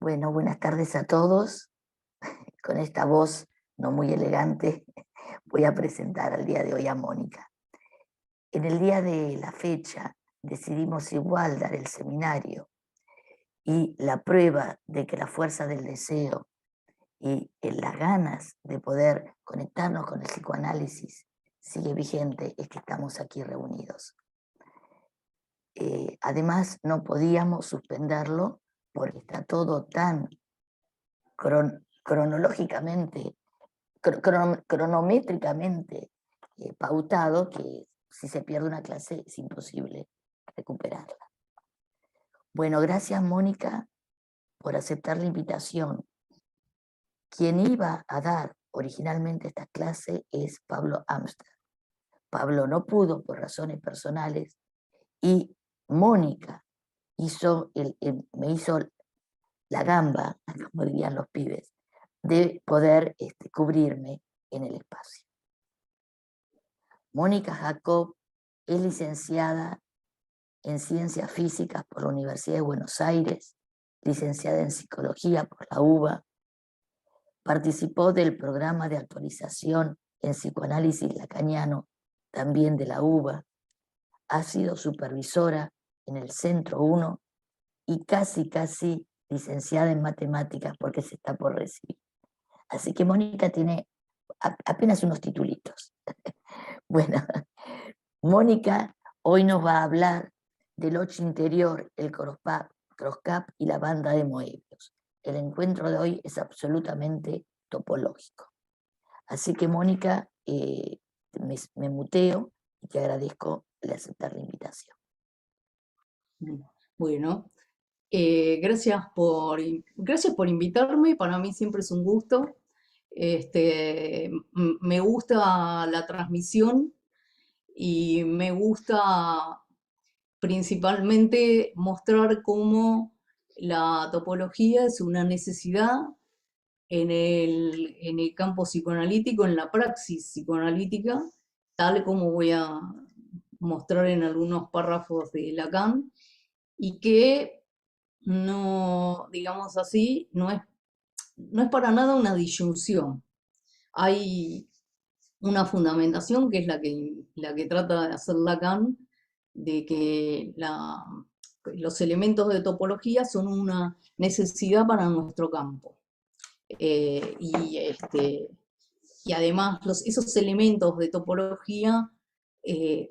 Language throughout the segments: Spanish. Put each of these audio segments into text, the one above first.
Bueno, buenas tardes a todos. Con esta voz no muy elegante voy a presentar al día de hoy a Mónica. En el día de la fecha decidimos igual dar el seminario y la prueba de que la fuerza del deseo y las ganas de poder conectarnos con el psicoanálisis sigue vigente es que estamos aquí reunidos. Además, no podíamos suspenderlo porque está todo tan cronológicamente, cronométricamente pautado que si se pierde una clase es imposible recuperarla. Bueno, gracias Mónica por aceptar la invitación. Quien iba a dar originalmente esta clase es Pablo Amster. Pablo no pudo por razones personales y Mónica me hizo la gamba, como dirían los pibes, de poder cubrirme en el espacio. Mónica Jacob es licenciada en Ciencias Físicas por la Universidad de Buenos Aires, licenciada en Psicología por la UBA, participó del programa de actualización en psicoanálisis lacaniano, también de la UBA, ha sido supervisora en el Centro 1 y casi licenciada en matemáticas porque se está por recibir. Así que Mónica tiene apenas unos titulitos. Bueno, Mónica hoy nos va a hablar del ocho interior, el crosscap y la banda de Moebius. El encuentro de hoy es absolutamente topológico. Así que Mónica, me muteo y te agradezco el aceptar la invitación. Bueno, gracias por invitarme, para mí siempre es un gusto. Me gusta la transmisión y me gusta principalmente mostrar cómo la topología es una necesidad en el campo psicoanalítico, en la praxis psicoanalítica, tal como voy a mostrar en algunos párrafos de Lacan, y que no, digamos así, no es para nada una disyunción. Hay una fundamentación que es la que trata de hacer Lacan, de que los elementos de topología son una necesidad para nuestro campo. Y además esos elementos de topología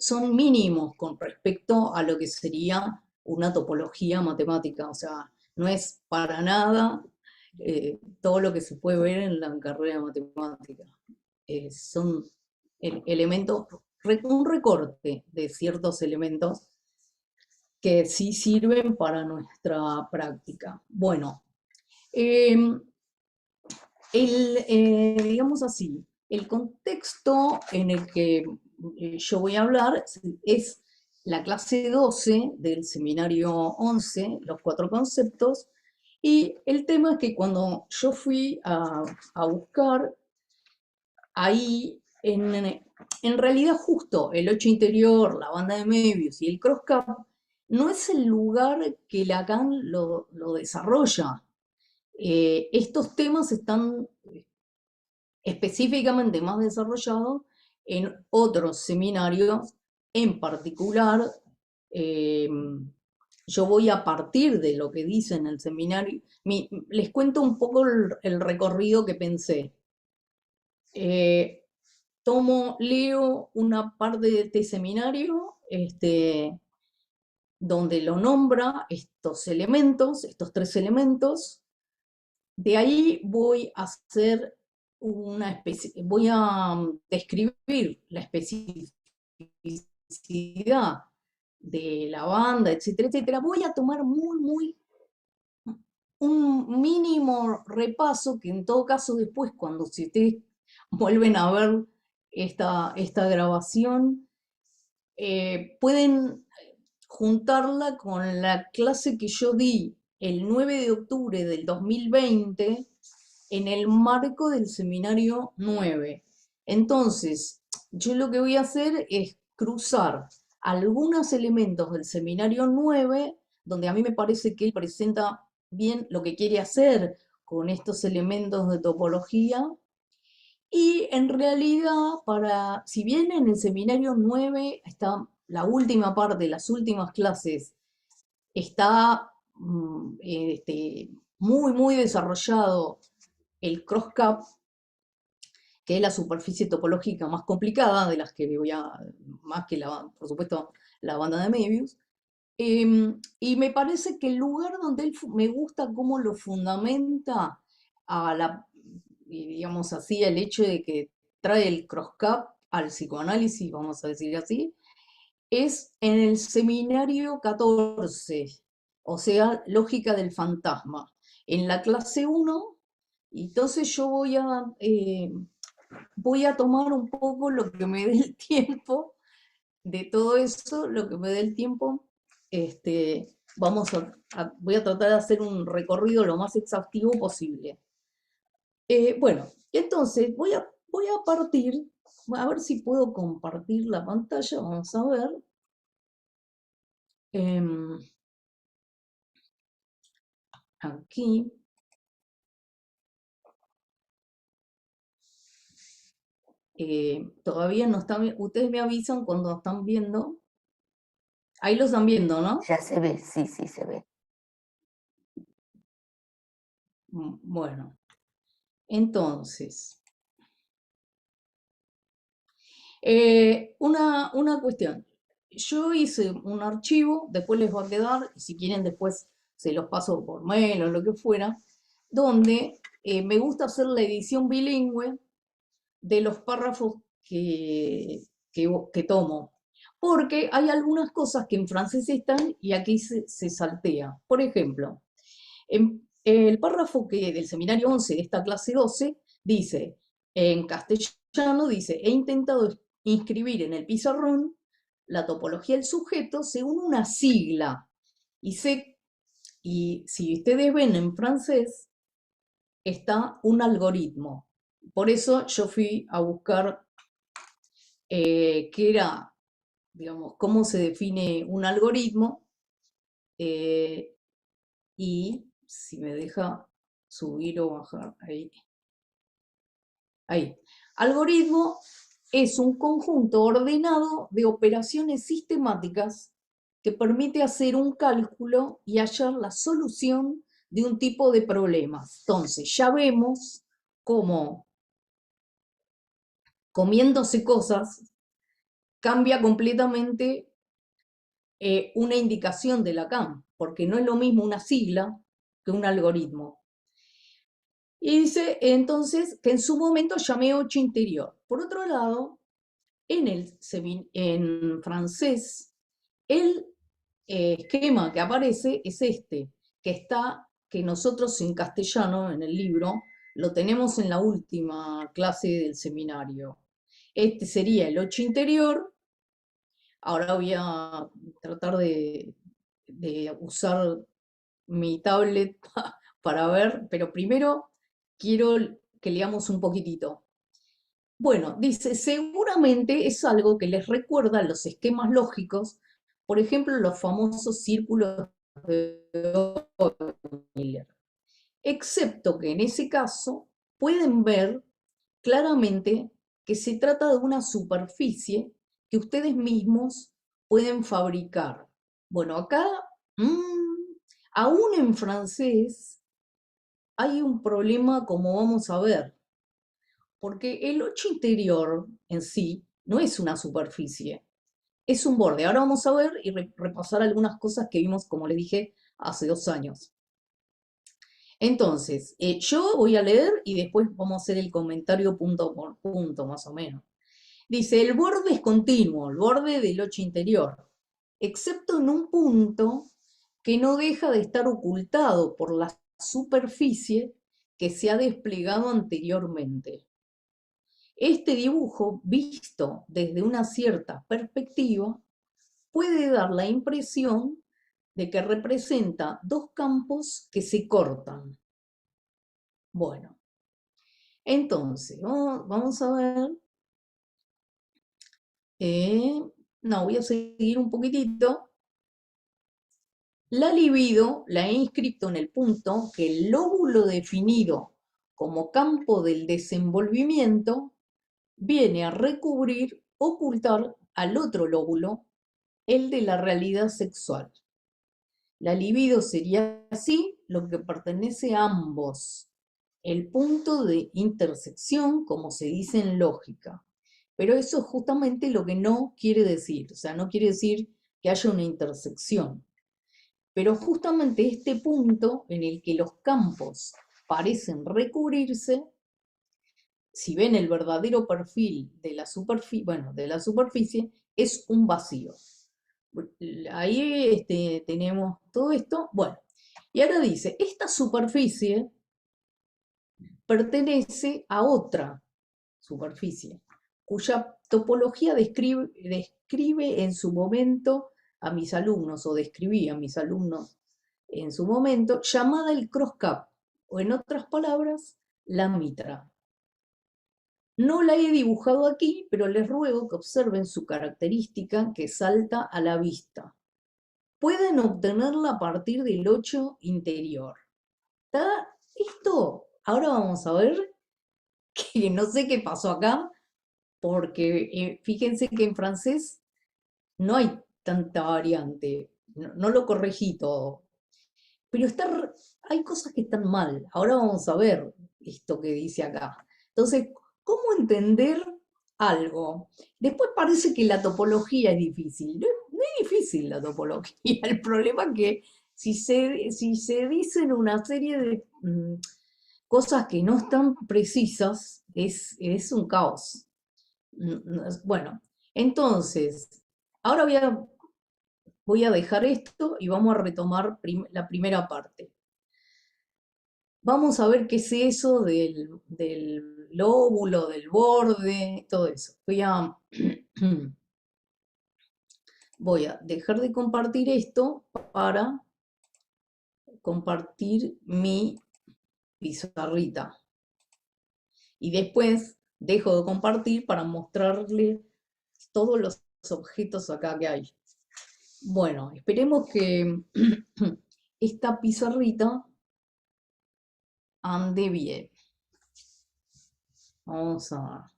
son mínimos con respecto a lo que sería una topología matemática, o sea, no es para nada todo lo que se puede ver en la carrera matemática. Son elementos, un recorte de ciertos elementos que sí sirven para nuestra práctica. Bueno, digamos así, el contexto en el que yo voy a hablar es la clase 12 del seminario 11, los cuatro conceptos, y el tema es que cuando yo fui a buscar, ahí en realidad justo el ocho interior, la banda de Möbius y el crosscap, no es el lugar que Lacan lo desarrolla. Estos temas están específicamente más desarrollados en otros seminarios, en particular, yo voy a partir de lo que dice en el seminario, les cuento un poco el recorrido que pensé. Leo una parte de este seminario, donde lo nombra estos elementos, estos tres elementos. De ahí voy a hacer voy a describir la especificidad de la banda, etcétera, etcétera. Voy a tomar un mínimo repaso que en todo caso después, cuando si ustedes vuelven a ver esta grabación, pueden juntarla con la clase que yo di el 9 de octubre del 2020 en el marco del seminario 9. Entonces, yo lo que voy a hacer es cruzar algunos elementos del seminario 9, donde a mí me parece que él presenta bien lo que quiere hacer con estos elementos de topología. Y en realidad, si bien en el seminario 9 está la última parte, las últimas clases, está muy, muy desarrollado el cross-cap, que es la superficie topológica más complicada de las que más que por supuesto, la banda de Möbius. Y me parece que el lugar donde él me gusta cómo lo fundamenta digamos así, el hecho de que trae el cross-cap al psicoanálisis, vamos a decir así, es en el seminario 14, o sea, lógica del fantasma. En la clase 1, entonces yo voy a tomar un poco lo que me dé el tiempo de todo eso, lo que me dé el tiempo. Voy a tratar de hacer un recorrido lo más exhaustivo posible. Bueno, entonces voy a partir, a ver si puedo compartir la pantalla, vamos a ver. Em, Aquí. Todavía no están, ustedes me avisan cuando están viendo. Ahí lo están viendo, ¿no? Ya se ve, sí, sí, se ve. Bueno, entonces, una cuestión. Yo hice un archivo, después les va a quedar, si quieren después se los paso por mail o lo que fuera, donde me gusta hacer la edición bilingüe de los párrafos que tomo. Porque hay algunas cosas que en francés están y aquí se saltea. Por ejemplo, el párrafo del seminario 11 de esta clase 12 dice, en castellano dice, he intentado inscribir en el pizarrón la topología del sujeto según una sigla. Y si ustedes ven en francés, está un algoritmo. Por eso yo fui a buscar qué era, digamos, cómo se define un algoritmo, y si me deja subir o bajar, ahí. Ahí. Algoritmo es un conjunto ordenado de operaciones sistemáticas que permite hacer un cálculo y hallar la solución de un tipo de problema. Entonces, ya vemos cómo comiéndose cosas cambia completamente una indicación de Lacan, porque no es lo mismo una sigla que un algoritmo. Y dice entonces que en su momento llamé 8 interior. Por otro lado, en francés, el esquema que aparece es este, que nosotros en castellano, en el libro, lo tenemos en la última clase del seminario. Este sería el 8 interior. Ahora voy a tratar de usar mi tablet para ver, pero primero quiero que leamos un poquitito. Bueno, dice, seguramente es algo que les recuerda los esquemas lógicos, por ejemplo, los famosos círculos de Miller, excepto que en ese caso pueden ver claramente que se trata de una superficie que ustedes mismos pueden fabricar. Bueno, acá, aún en francés, hay un problema, como vamos a ver, porque el 8 interior en sí no es una superficie, es un borde. Ahora vamos a ver y repasar algunas cosas que vimos, como les dije, hace 2 años. Entonces, yo voy a leer y después vamos a hacer el comentario punto por punto, más o menos. Dice, el borde es continuo, el borde del 8 interior, excepto en un punto que no deja de estar ocultado por la superficie que se ha desplegado anteriormente. Este dibujo, visto desde una cierta perspectiva, puede dar la impresión de que representa dos campos que se cortan. Bueno, entonces, vamos a ver. No, voy a seguir un poquitito. La libido la he inscrito en el punto que el lóbulo definido como campo del desenvolvimiento viene a recubrir, ocultar al otro lóbulo, el de la realidad sexual. La libido sería así lo que pertenece a ambos, el punto de intersección, como se dice en lógica. Pero eso es justamente lo que no quiere decir, o sea, no quiere decir que haya una intersección. Pero justamente este punto en el que los campos parecen recubrirse, si ven el verdadero perfil de la superficie, bueno, de la superficie, es un vacío. Ahí tenemos todo esto. Bueno, y ahora dice, esta superficie pertenece a otra superficie, cuya topología describe en su momento a mis alumnos, o describí a mis alumnos en su momento, llamada el cross-cap, o en otras palabras, la mitra. No la he dibujado aquí, pero les ruego que observen su característica que salta a la vista. Pueden obtenerla a partir del 8 interior. ¿Está? Esto, ahora vamos a ver, que no sé qué pasó acá, porque fíjense que en francés no hay tanta variante, no lo corregí todo, pero hay cosas que están mal. Ahora vamos a ver esto que dice acá. Entonces, ¿cómo entender algo? Después parece que la topología es difícil. No es difícil la topología. El problema es que si se dicen una serie de cosas que no están precisas, es un caos. Bueno, entonces, ahora voy a dejar esto y vamos a retomar la primera parte. Vamos a ver qué es eso del lóbulo, del borde, todo eso. Voy a dejar de compartir esto para compartir mi pizarrita. Y después dejo de compartir para mostrarle todos los objetos acá que hay. Bueno, esperemos que esta pizarrita ande bien. Vamos a...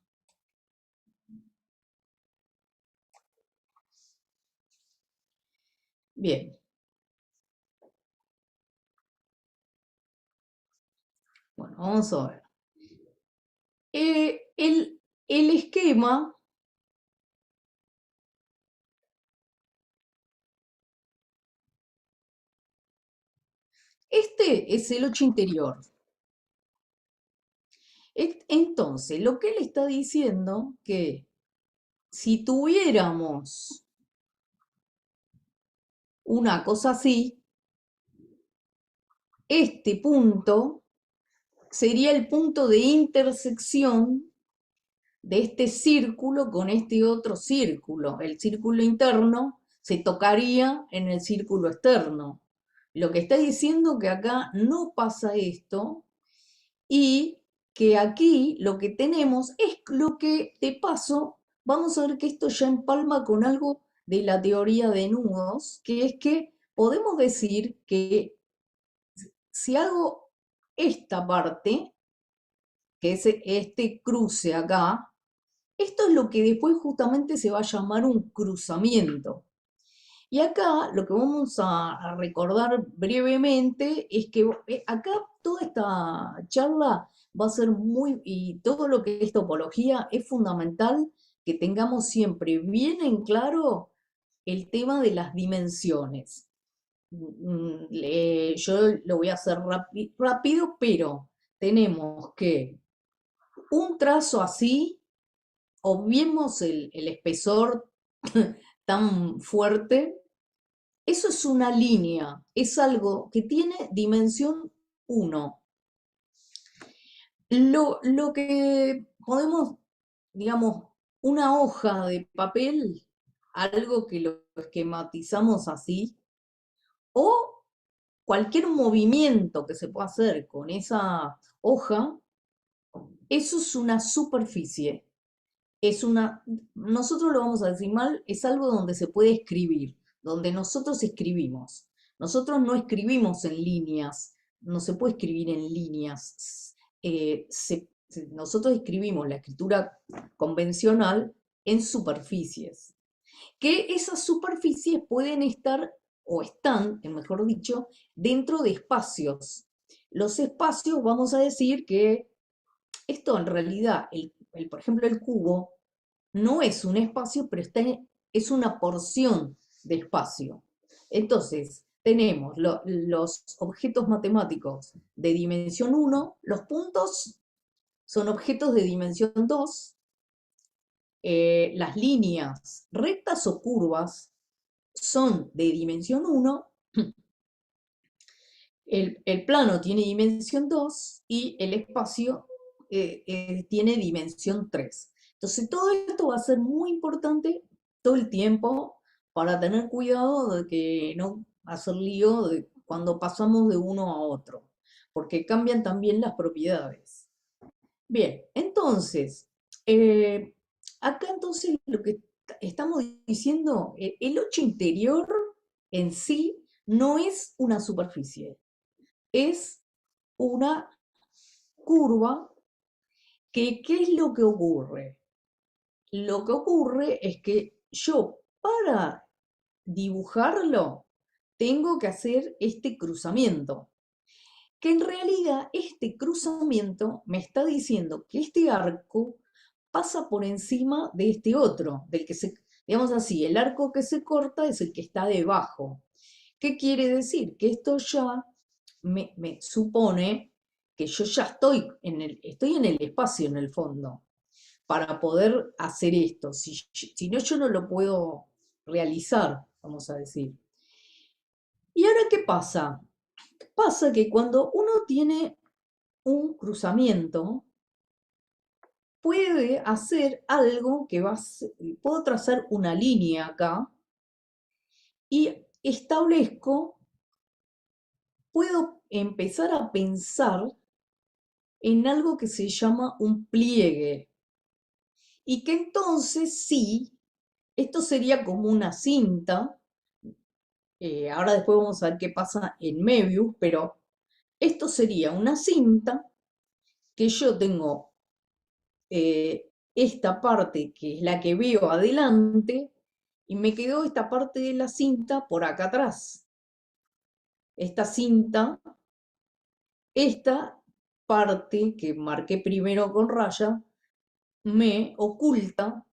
Bien. Bueno, vamos a ver. El esquema es el 8 interior. Entonces, lo que él está diciendo que si tuviéramos una cosa así, este punto sería el punto de intersección de este círculo con este otro círculo. El círculo interno se tocaría en el círculo externo. Lo que está diciendo que acá no pasa esto y que aquí lo que tenemos es lo que, de paso, vamos a ver que esto ya empalma con algo de la teoría de nudos, que es que podemos decir que si hago esta parte, que es este cruce acá, esto es lo que después justamente se va a llamar un cruzamiento. Y acá lo que vamos a recordar brevemente es que acá toda esta charla va a ser y todo lo que es topología es fundamental que tengamos siempre bien en claro el tema de las dimensiones. Yo lo voy a hacer rápido, pero tenemos que un trazo así, obviemos el espesor tan fuerte. Eso es una línea, es algo que tiene dimensión 1. Lo que podemos, digamos, una hoja de papel, algo que lo esquematizamos así, o cualquier movimiento que se pueda hacer con esa hoja, eso es una superficie. Nosotros lo vamos a decir mal, es algo donde se puede escribir, donde nosotros escribimos. Nosotros no escribimos en líneas, no se puede escribir en líneas. Nosotros escribimos la escritura convencional en superficies, que esas superficies pueden estar, o están, mejor dicho, dentro de espacios. Los espacios, vamos a decir que esto en realidad, por ejemplo, el cubo, no es un espacio, pero es una porción de espacio. Entonces, tenemos los objetos matemáticos de dimensión 1, los puntos son objetos de dimensión 2, las líneas rectas o curvas son de dimensión 1, el plano tiene dimensión 2 y el espacio tiene dimensión 3. Entonces todo esto va a ser muy importante todo el tiempo para tener cuidado de que no hacer lío cuando pasamos de uno a otro, porque cambian también las propiedades. Bien, entonces, acá entonces lo que estamos diciendo, el 8 interior en sí no es una superficie, es una curva que, ¿qué es lo que ocurre? Lo que ocurre es que yo para dibujarlo tengo que hacer este cruzamiento, que en realidad este cruzamiento me está diciendo que este arco pasa por encima de este otro, del que digamos así, el arco que se corta es el que está debajo. ¿Qué quiere decir? Que esto ya me supone que yo ya estoy en el espacio en el fondo para poder hacer esto. Si no, yo no lo puedo realizar, vamos a decir. ¿Y ahora qué pasa? Pasa que cuando uno tiene un cruzamiento, puede hacer algo que puedo trazar una línea acá y puedo empezar a pensar en algo que se llama un pliegue. Y que entonces sí, esto sería como una cinta. Ahora después vamos a ver qué pasa en Möbius, pero esto sería una cinta que yo tengo esta parte que es la que veo adelante y me quedó esta parte de la cinta por acá atrás. Esta cinta, esta parte que marqué primero con raya, me oculta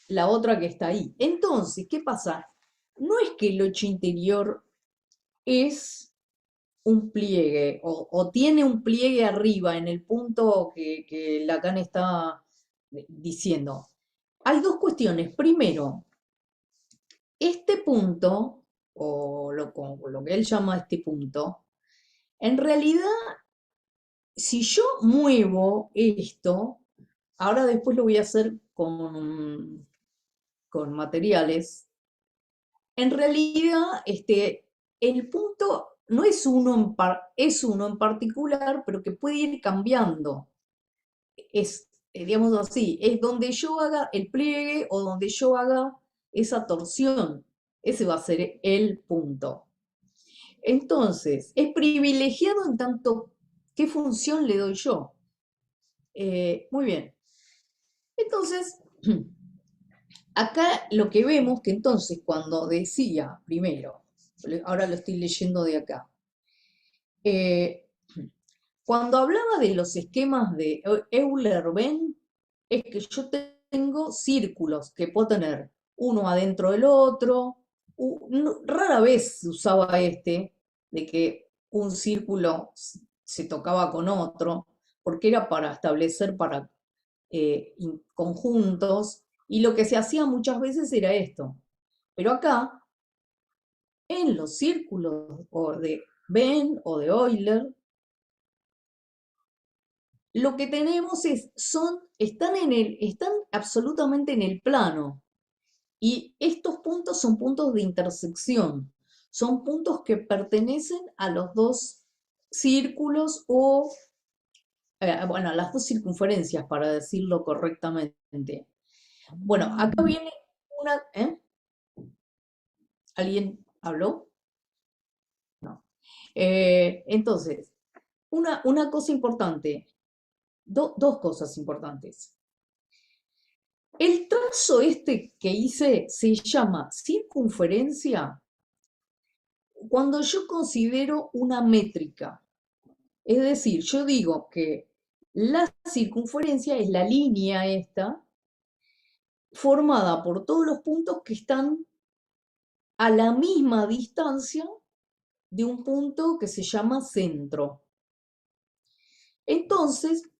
la otra que está ahí. Entonces, ¿qué pasa? No es que el 8 interior es un pliegue o tiene un pliegue arriba en el punto que Lacan está diciendo. Hay dos cuestiones. Primero, este punto, o lo que él llama este punto, en realidad, si yo muevo esto, ahora después lo voy a hacer con materiales, en realidad el punto no es es uno en particular, pero que puede ir cambiando. Es, digamos así, es donde yo haga el pliegue o donde yo haga esa torsión. Ese va a ser el punto. Entonces, es privilegiado en tanto qué función le doy yo. Muy bien. Entonces, acá lo que vemos que entonces cuando decía, primero, ahora lo estoy leyendo de acá, eh, cuando hablaba de los esquemas de Euler-Venn, es que yo tengo círculos que puedo tener uno adentro del otro. Rara vez se usaba de que un círculo se tocaba con otro, porque era para establecer conjuntos, y lo que se hacía muchas veces era esto. Pero acá, en los círculos o de Venn o de Euler, lo que tenemos están absolutamente en el plano. Y estos puntos son puntos de intersección. Son puntos que pertenecen a los dos círculos bueno, a las dos circunferencias, para decirlo correctamente. Bueno, acá viene una... ¿Alguien habló? Entonces, una cosa importante, dos cosas importantes. El trazo este que hice se llama circunferencia cuando yo considero una métrica. Es decir, yo digo que la circunferencia es la línea esta formada por todos los puntos que están a la misma distancia de un punto que se llama centro. Entonces,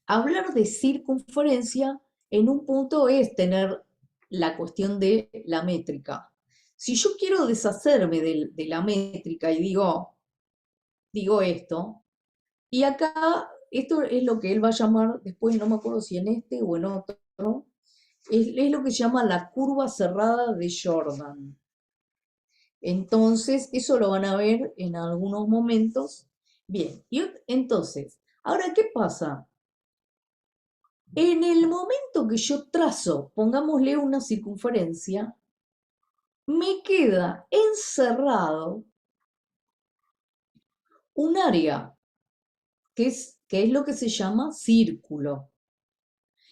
hablar de circunferencia en un punto es tener la cuestión de la métrica. Si yo quiero deshacerme de la métrica y digo esto, y acá esto es lo que él va a llamar, después no me acuerdo si en este o en otro, es lo que se llama la curva cerrada de Jordan. Entonces, eso lo van a ver en algunos momentos. Bien, y entonces, ahora, ¿qué pasa? En el momento que yo trazo, pongámosle una circunferencia, me queda encerrado un área, que es lo que se llama círculo.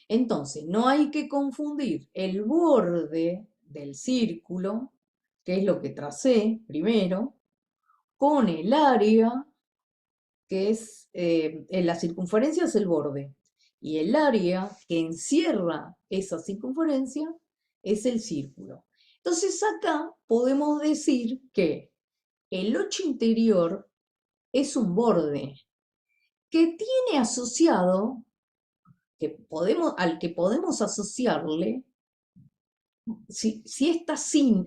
Entonces, no hay que confundir el borde del círculo, que es lo que tracé primero, con el área, que es, la circunferencia es el borde, y el área que encierra esa circunferencia es el círculo. Entonces acá podemos decir que el 8 interior es un borde que tiene asociado, al que podemos asociarle, si esta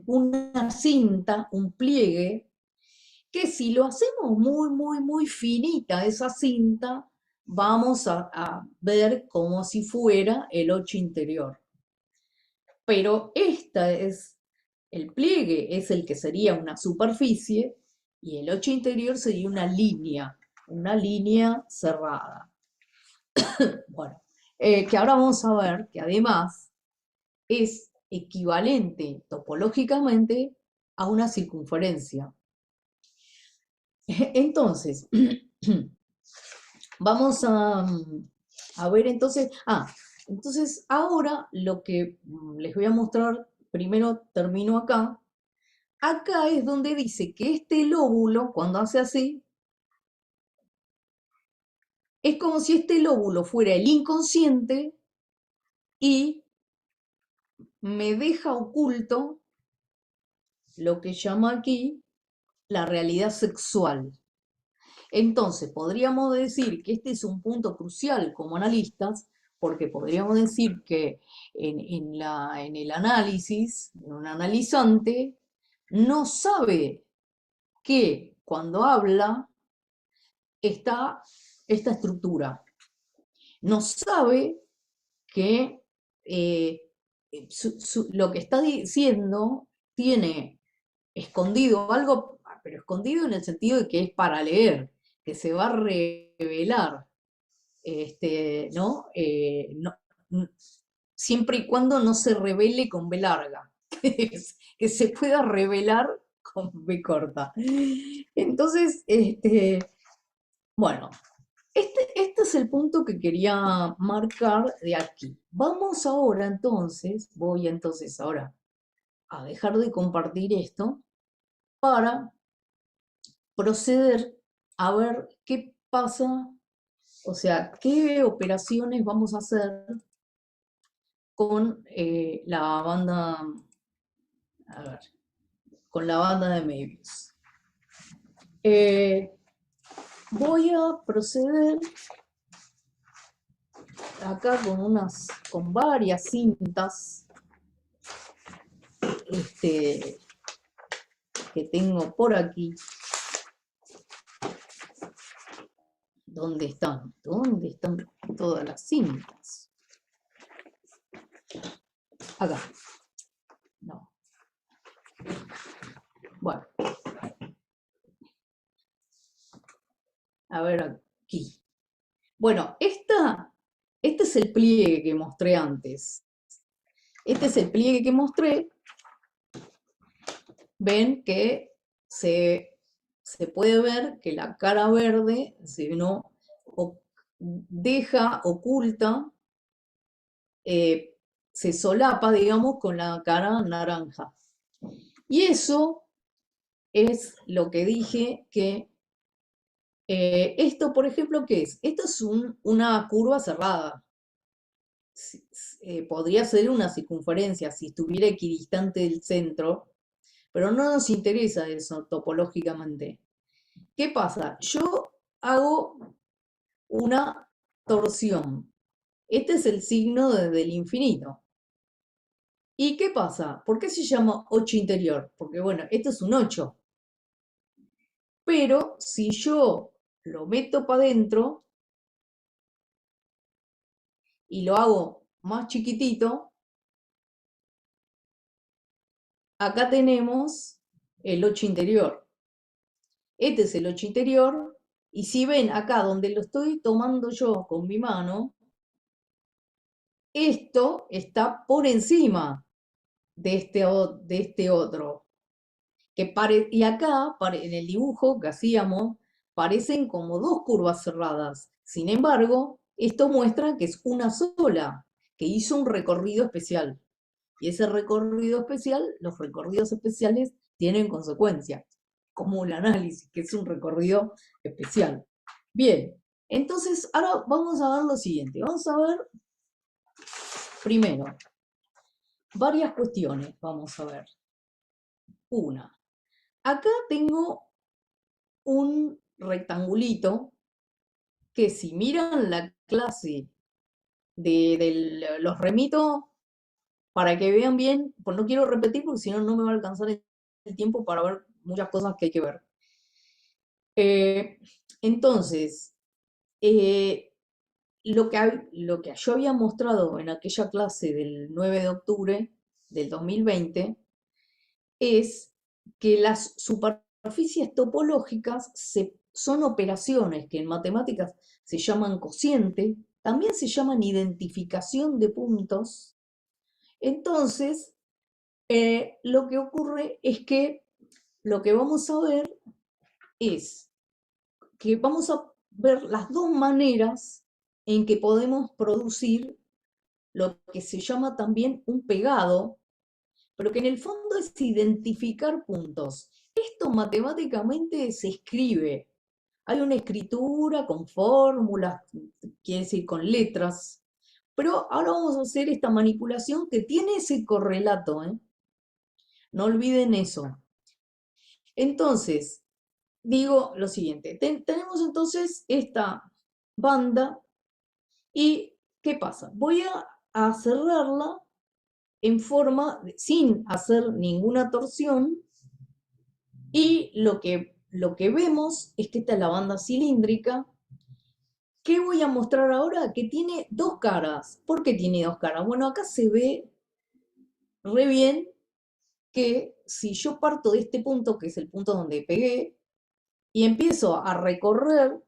una cinta, un pliegue, que si lo hacemos muy, muy, muy finita esa cinta, vamos a ver como si fuera el 8 interior. Pero el pliegue es el que sería una superficie y el 8 interior sería una línea cerrada. Bueno, que ahora vamos a ver que además es equivalente topológicamente a una circunferencia. Entonces, vamos a ver entonces, entonces ahora lo que les voy a mostrar, primero termino acá. Acá es donde dice que este lóbulo, cuando hace así, es como si este lóbulo fuera el inconsciente y me deja oculto lo que llama aquí la realidad sexual. Entonces, podríamos decir que este es un punto crucial como analistas, porque podríamos decir que en el análisis, un analizante no sabe que cuando habla está esta estructura. No sabe que lo que está diciendo tiene escondido algo, pero escondido en el sentido de que es para leer, que se va a revelar, ¿no? Siempre y cuando no se revele con B larga, que se pueda revelar con B corta. Entonces, bueno, este es el punto que quería marcar de aquí. Vamos ahora entonces, voy entonces ahora a dejar de compartir esto para proceder a ver qué pasa, o sea, qué operaciones vamos a hacer con la banda, a ver, con la banda de Möbius. Voy a proceder acá con varias cintas que tengo por aquí. ¿Dónde están? ¿Dónde están todas las cintas? Acá. No. Bueno. A ver aquí. Bueno, este es el pliegue que mostré antes. Este es el pliegue que mostré. Ven que se se puede ver que la cara verde deja, oculta, se solapa, digamos, con la cara naranja. Y eso es lo que dije que esto, por ejemplo, ¿qué es? Esto es una curva cerrada. Podría ser una circunferencia si estuviera equidistante del centro, pero no nos interesa eso topológicamente. ¿Qué pasa? Yo hago una torsión. Este es el signo desde el infinito. ¿Y qué pasa? ¿Por qué se llama 8 interior? Porque bueno, esto es un 8. Pero si yo lo meto para adentro y lo hago más chiquitito, acá tenemos el 8 interior. Este es el 8 interior. Y si ven acá donde lo estoy tomando yo con mi mano, esto está por encima de este otro. Y acá, en el dibujo que hacíamos, parecen como dos curvas cerradas. Sin embargo, esto muestra que es una sola, que hizo un recorrido especial. Y ese recorrido especial, los recorridos especiales tienen consecuencias, como el análisis, que es un recorrido especial. Bien, entonces ahora vamos a ver lo siguiente. Vamos a ver primero varias cuestiones. Vamos a ver. Una. Acá tengo un rectangulito que si miran la clase los remito para que vean bien, pues no quiero repetir porque si no, no me va a alcanzar el tiempo para ver muchas cosas que hay que ver. Entonces, lo que yo había mostrado en aquella clase del 9 de octubre del 2020 es que las superficies topológicas son operaciones que en matemáticas se llaman cociente, también se llaman identificación de puntos. Entonces, lo que ocurre es que lo que vamos a ver es que vamos a ver las dos maneras en que podemos producir lo que se llama también un pegado, pero que en el fondo es identificar puntos. Esto matemáticamente se escribe. Hay una escritura con fórmulas, quiere decir con letras, pero ahora vamos a hacer esta manipulación que tiene ese correlato, ¿eh? No olviden eso. Entonces, digo lo siguiente, tenemos entonces esta banda y ¿qué pasa? Voy a cerrarla en forma, sin hacer ninguna torsión, y lo que vemos es que esta es la banda cilíndrica. ¿Qué voy a mostrar ahora? Que tiene dos caras. ¿Por qué tiene dos caras? Bueno, acá se ve re bien que si yo parto de este punto, que es el punto donde pegué, y empiezo a recorrer,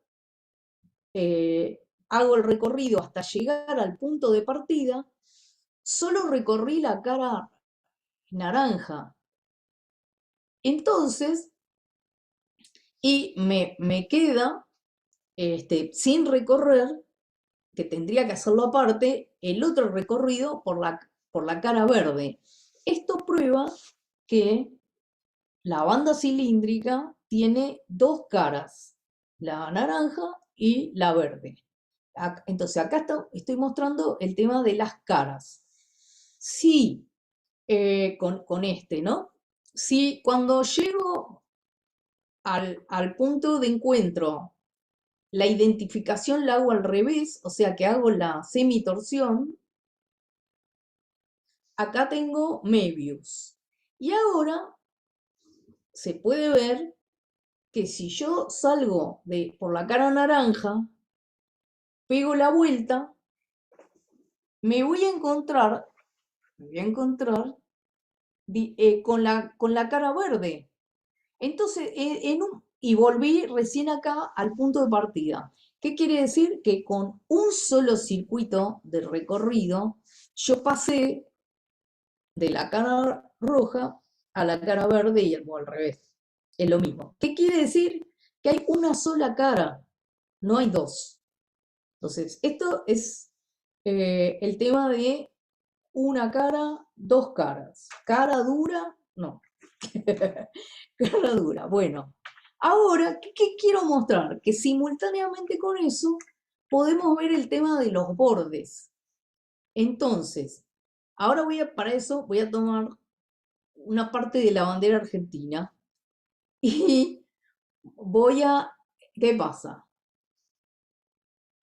hago el recorrido hasta llegar al punto de partida, solo recorrí la cara naranja. Entonces, y me queda, sin recorrer, que tendría que hacerlo aparte, el otro recorrido por la cara verde. Esto prueba que la banda cilíndrica tiene dos caras, la naranja y la verde. Entonces acá estoy mostrando el tema de las caras. Sí, con este, ¿no? Si cuando llego al punto de encuentro, la identificación la hago al revés, o sea que hago la semitorsión, acá tengo Möbius. Y ahora se puede ver que si yo salgo por la cara naranja, pego la vuelta, me voy a encontrar con la cara verde. Entonces, y volví recién acá al punto de partida. ¿Qué quiere decir? Que con un solo circuito de recorrido, yo pasé de la cara roja a la cara verde y al revés. es lo mismo. ¿Qué quiere decir? Que hay una sola cara, no hay dos. Entonces, esto es el tema de una cara, dos caras. Cara dura, no. Cara dura. Bueno, ahora, ¿qué quiero mostrar? Que simultáneamente con eso podemos ver el tema de los bordes. Entonces, ahora para eso voy a tomar una parte de la bandera argentina y ¿qué pasa?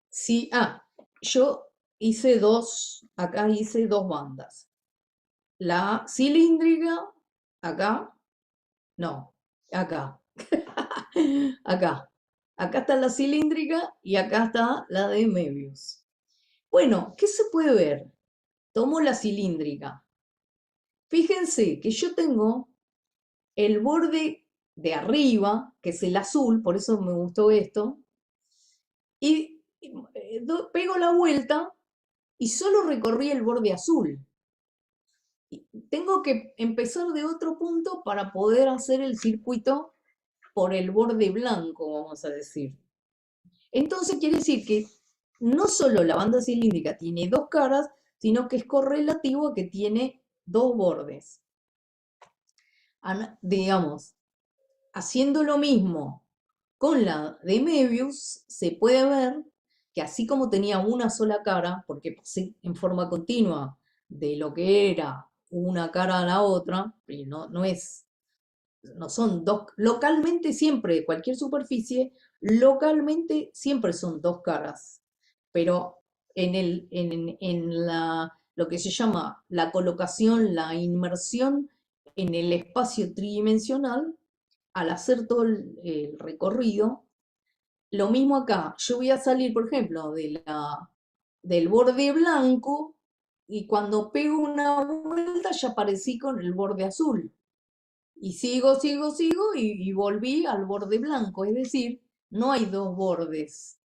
Si, yo acá hice dos bandas. La cilíndrica, acá, no, acá, acá. Acá está la cilíndrica y acá está la de Möbius. Bueno, ¿qué se puede ver? Tomo la cilíndrica. Fíjense que yo tengo el borde de arriba, que es el azul, por eso me gustó esto, y pego la vuelta y solo recorrí el borde azul. Tengo que empezar de otro punto para poder hacer el circuito por el borde blanco, vamos a decir. Entonces quiere decir que no solo la banda cilíndrica tiene dos caras, sino que es correlativo a que tiene dos bordes. Digamos, haciendo lo mismo con la de Möbius, se puede ver que así como tenía una sola cara, porque pasé en forma continua de lo que era una cara a la otra, y no son dos, localmente siempre, cualquier superficie, localmente siempre son dos caras, pero lo que se llama la colocación, la inmersión en el espacio tridimensional, al hacer todo el recorrido, lo mismo acá, yo voy a salir, por ejemplo, del borde blanco y cuando pego una vuelta ya aparecí con el borde azul. Y sigo y volví al borde blanco, es decir, no hay dos bordes,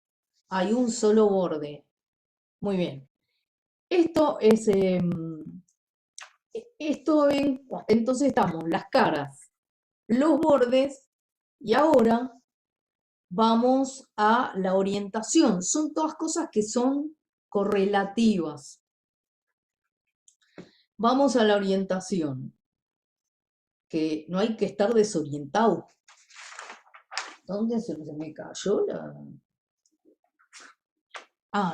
hay un solo borde. Muy bien. Esto es, entonces estamos las caras, los bordes y ahora vamos a la orientación. Son todas cosas que son correlativas. Vamos a la orientación, que no hay que estar desorientado. ¿Dónde se me cayó la...?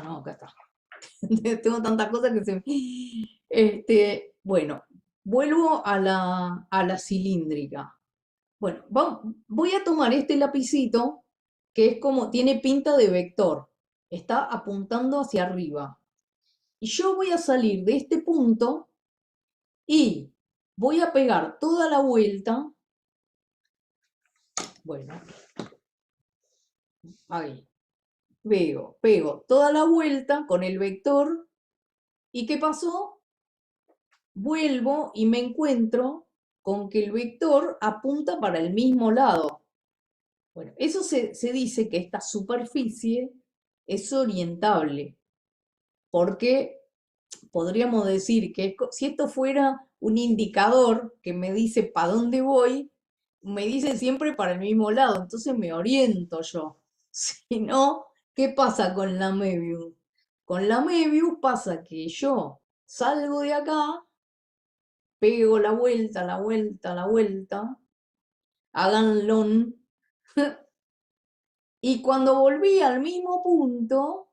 No, acá está. Tengo tantas cosas que se me... bueno, vuelvo a la cilíndrica. Bueno, voy a tomar este lapicito que es como, tiene pinta de vector. Está apuntando hacia arriba. Y yo voy a salir de este punto y voy a pegar toda la vuelta. Bueno, ahí. Pego toda la vuelta con el vector. ¿Y qué pasó? Vuelvo y me encuentro con que el vector apunta para el mismo lado. Bueno, eso se dice que esta superficie es orientable, porque podríamos decir que si esto fuera un indicador que me dice para dónde voy, me dice siempre para el mismo lado, entonces me oriento yo. Si no, ¿qué pasa con la Möbius? Con la Möbius pasa que yo salgo de acá, pego la vuelta, la vuelta, la vuelta, háganlo, y cuando volví al mismo punto,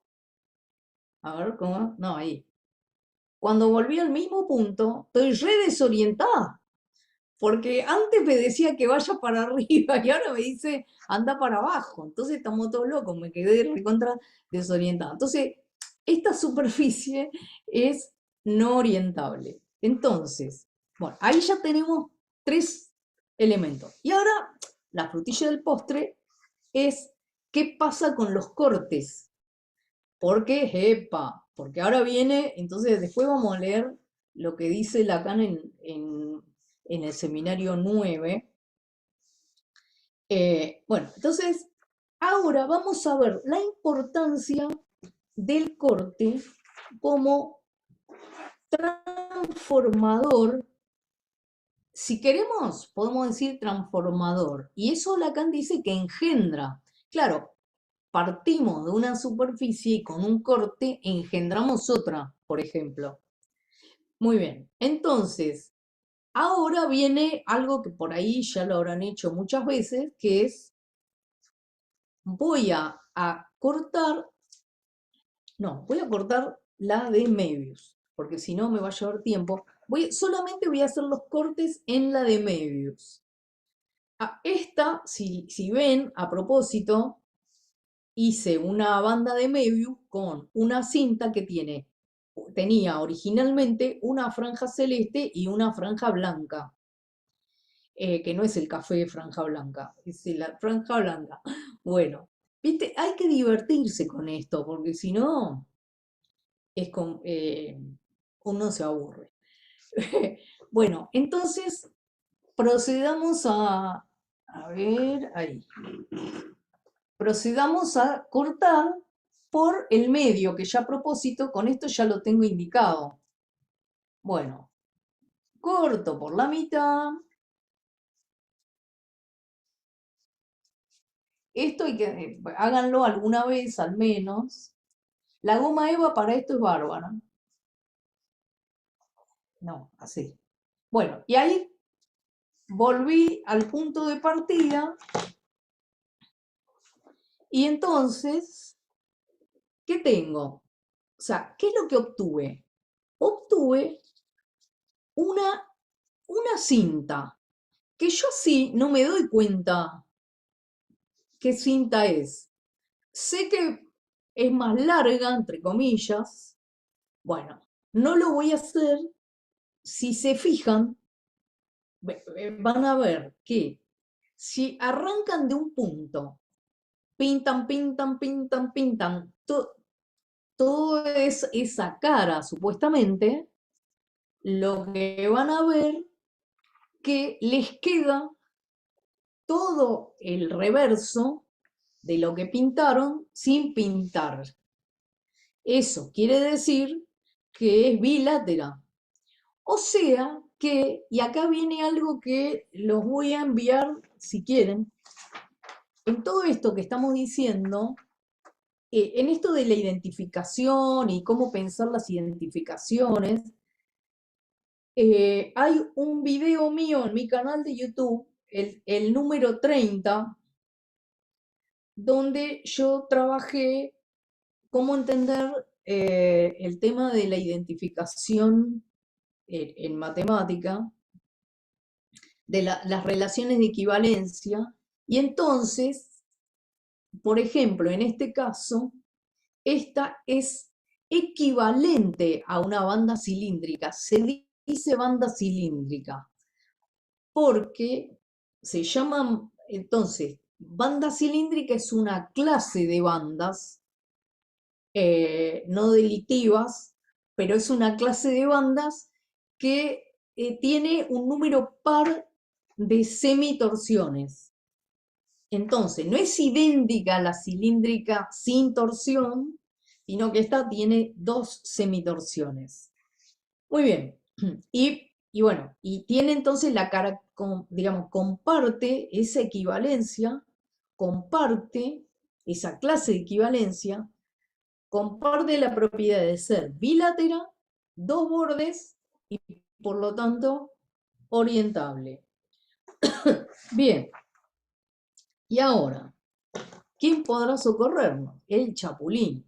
a ver cómo, no, ahí. Cuando volví al mismo punto, estoy re desorientada. Porque antes me decía que vaya para arriba y ahora me dice anda para abajo. Entonces estamos todos locos, me quedé recontra desorientada. Entonces, esta superficie es no orientable. Entonces, bueno, ahí ya tenemos tres elementos. Y ahora, la frutilla del postre es qué pasa con los cortes. Porque ahora viene, entonces después vamos a leer lo que dice Lacan en el seminario 9. Bueno, entonces ahora vamos a ver la importancia del corte como transformador si queremos, podemos decir transformador. Y eso Lacan dice que engendra. Claro, partimos de una superficie y con un corte engendramos otra, por ejemplo. Muy bien. Entonces, ahora viene algo que por ahí ya lo habrán hecho muchas veces, que es voy a cortar, no, voy a cortar la de Möbius, porque si no me va a llevar tiempo. Solamente voy a hacer los cortes en la de Möbius. Esta, si ven, a propósito, hice una banda de Möbius con una cinta que tenía originalmente una franja celeste y una franja blanca, que no es el café de franja blanca, es la franja blanca. Bueno, viste, hay que divertirse con esto, porque si no, uno se aburre. Bueno, entonces procedamos a ver, ahí. Procedamos a cortar por el medio, que ya a propósito, con esto ya lo tengo indicado. Bueno, corto por la mitad. Esto hay que, háganlo alguna vez al menos. La goma eva para esto es bárbara. No, así. Bueno, y ahí volví al punto de partida y entonces, ¿qué tengo? O sea, ¿qué es lo que obtuve? Obtuve una, una cinta, que yo sí no me doy cuenta qué cinta es. Sé que es más larga, entre comillas. Bueno, no lo voy a hacer. Si se fijan, van a ver que si arrancan de un punto, pintan, pintan, pintan, pintan, toda esa cara, supuestamente, lo que van a ver que les queda todo el reverso de lo que pintaron sin pintar. Eso quiere decir que es bilátera. O sea que, y acá viene algo que los voy a enviar si quieren, en todo esto que estamos diciendo, en esto de la identificación y cómo pensar las identificaciones, hay un video mío en mi canal de YouTube, el número 30, donde yo trabajé cómo entender el tema de la identificación en matemática, de las relaciones de equivalencia, y entonces, por ejemplo, en este caso, esta es equivalente a una banda cilíndrica, se dice banda cilíndrica, porque se llaman, entonces, banda cilíndrica es una clase de bandas no delictivas, pero es una clase de bandas que tiene un número par de semitorsiones. Entonces, no es idéntica a la cilíndrica sin torsión, sino que esta tiene dos semitorsiones. Muy bien. Y bueno, y tiene entonces la cara, digamos, comparte esa equivalencia, comparte esa clase de equivalencia, comparte la propiedad de ser bilátera, dos bordes y por lo tanto orientable. Bien, y ahora, ¿quién podrá socorrernos? El chapulín.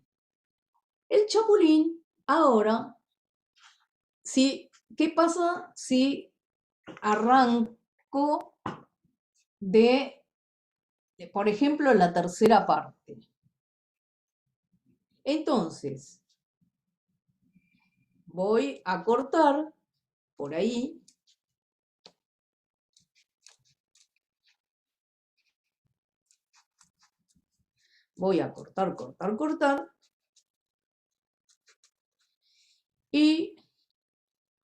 El chapulín, ahora, ¿qué pasa si arranco por ejemplo, la tercera parte? Entonces, voy a cortar por ahí. Voy a cortar, cortar, cortar. Y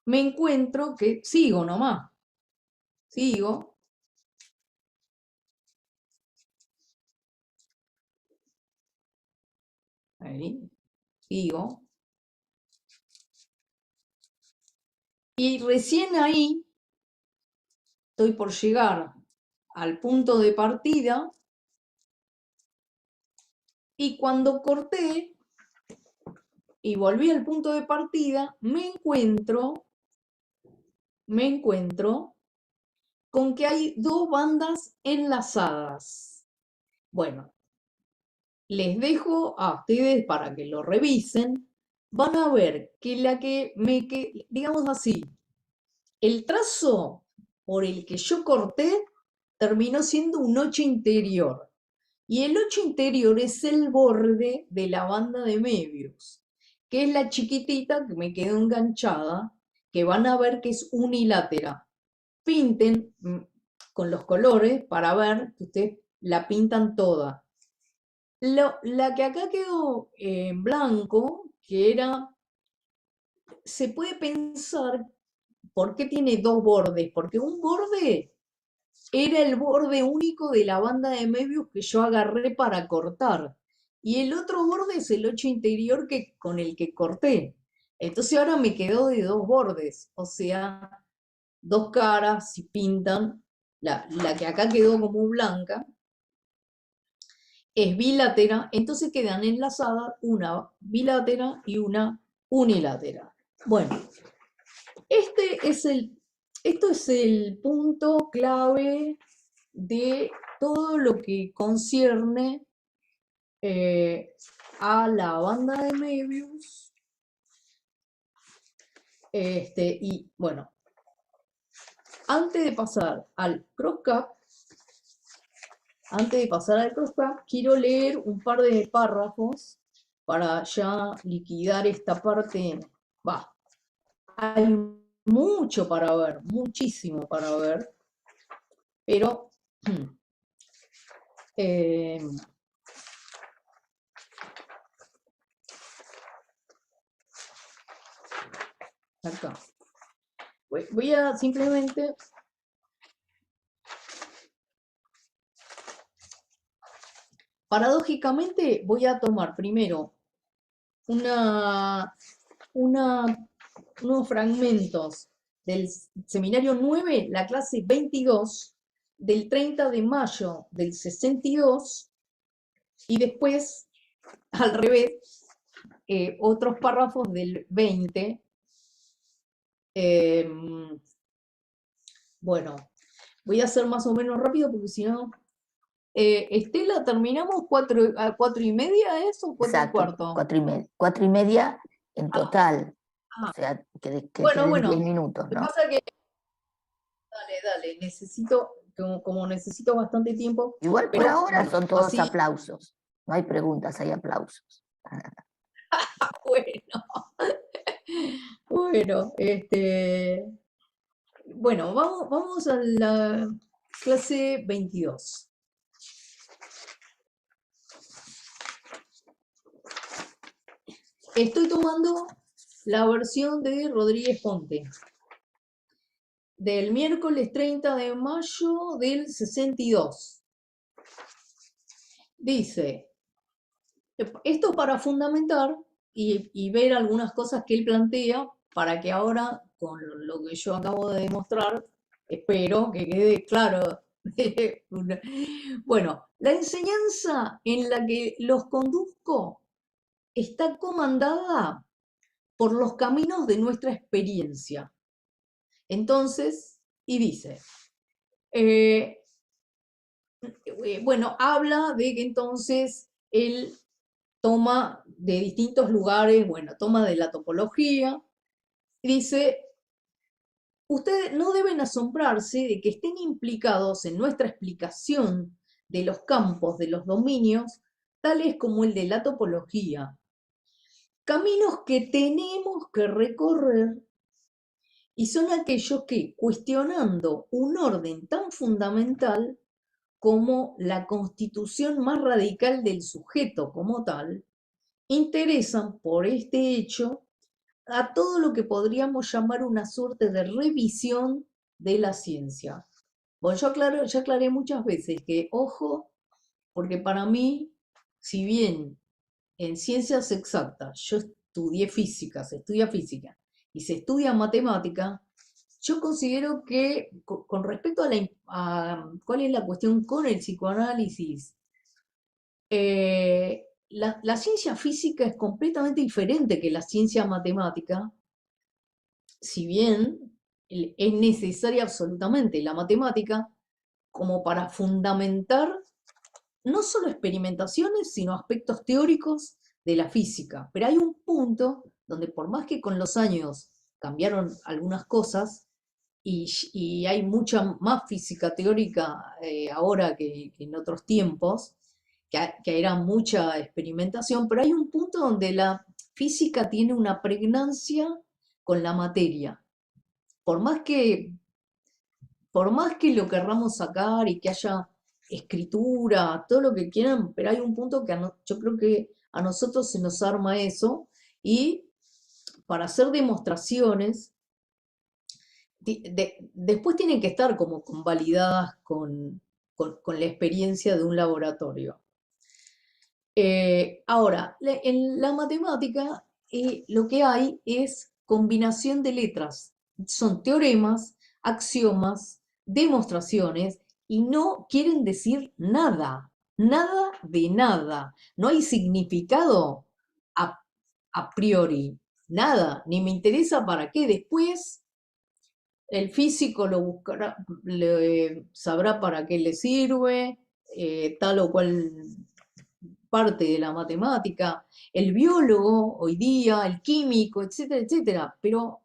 me encuentro que sigo nomás. Sigo. Ahí. Sigo. Y recién ahí estoy por llegar al punto de partida y cuando corté y volví al punto de partida, me encuentro con que hay dos bandas enlazadas. Bueno, les dejo a ustedes para que lo revisen. Van a ver que digamos así, el trazo por el que yo corté terminó siendo un 8 interior. Y el 8 interior es el borde de la banda de Möbius, que es la chiquitita que me quedó enganchada, que van a ver que es unilateral. Pinten con los colores para ver que ustedes la pintan toda. La que acá quedó en blanco, se puede pensar por qué tiene dos bordes, porque un borde era el borde único de la banda de Möbius que yo agarré para cortar. Y el otro borde es el 8 interior con el que corté. Entonces ahora me quedó de dos bordes, o sea, dos caras, si pintan. La que acá quedó como blanca es bilateral, entonces quedan enlazadas una bilateral y una unilateral. Bueno, esto es el punto clave de todo lo que concierne a la banda de Möbius. Y bueno, antes de pasar al crosscut, quiero leer un par de párrafos para ya liquidar esta parte. Hay mucho para ver, muchísimo para ver, pero acá. Voy a simplemente paradójicamente voy a tomar primero unos fragmentos del seminario 9, la clase 22, del 30 de mayo del 62, y después, al revés, otros párrafos del 20. Bueno, voy a hacer más o menos rápido porque si no... Estela, ¿terminamos a 4:30 eso o 4:15? 4:30. 4:30 en total. O Ah, sea, que bueno, queden 10 bueno. minutos, Lo que ¿no? pasa que, dale, como necesito bastante tiempo, Igual por pero ahora bueno, son todos así, aplausos. No hay preguntas, hay aplausos. bueno, bueno, bueno, vamos a la clase 22. Estoy tomando la versión de Rodríguez Ponte, del miércoles 30 de mayo del 62. Dice, esto para fundamentar y ver algunas cosas que él plantea para que ahora, con lo que yo acabo de demostrar, espero que quede claro. Bueno, la enseñanza en la que los conduzco está comandada por los caminos de nuestra experiencia. Entonces, y dice, eh, bueno, habla de que entonces él toma de distintos lugares, bueno, toma de la topología, y dice, ustedes no deben asombrarse de que estén implicados en nuestra explicación de los campos, de los dominios, tales como el de la topología. Caminos que tenemos que recorrer y son aquellos que, cuestionando un orden tan fundamental como la constitución más radical del sujeto como tal, interesan por este hecho a todo lo que podríamos llamar una suerte de revisión de la ciencia. Bueno, ya aclaré muchas veces que, ojo, porque para mí, si bien en ciencias exactas yo estudié física, se estudia física y se estudia matemática, yo considero que con respecto a cuál es la cuestión con el psicoanálisis, la ciencia física es completamente diferente que la ciencia matemática, si bien es necesaria absolutamente la matemática como para fundamentar no solo experimentaciones, sino aspectos teóricos de la física. Pero hay un punto donde por más que con los años cambiaron algunas cosas y hay mucha más física teórica ahora que en otros tiempos, que era mucha experimentación, pero hay un punto donde la física tiene una pregnancia con la materia. Por más que por más que lo querramos sacar y que haya escritura, todo lo que quieran, pero hay un punto que yo creo que a nosotros se nos arma eso y para hacer demostraciones, después tienen que estar como convalidadas con la experiencia de un laboratorio. Ahora, en la matemática lo que hay es combinación de letras. Son teoremas, axiomas, demostraciones y no quieren decir nada, nada de nada. No hay significado a, a priori, nada, ni me interesa para qué. Después el físico lo buscará, sabrá para qué le sirve, tal o cual parte de la matemática, el biólogo hoy día, el químico, etcétera, etcétera. Pero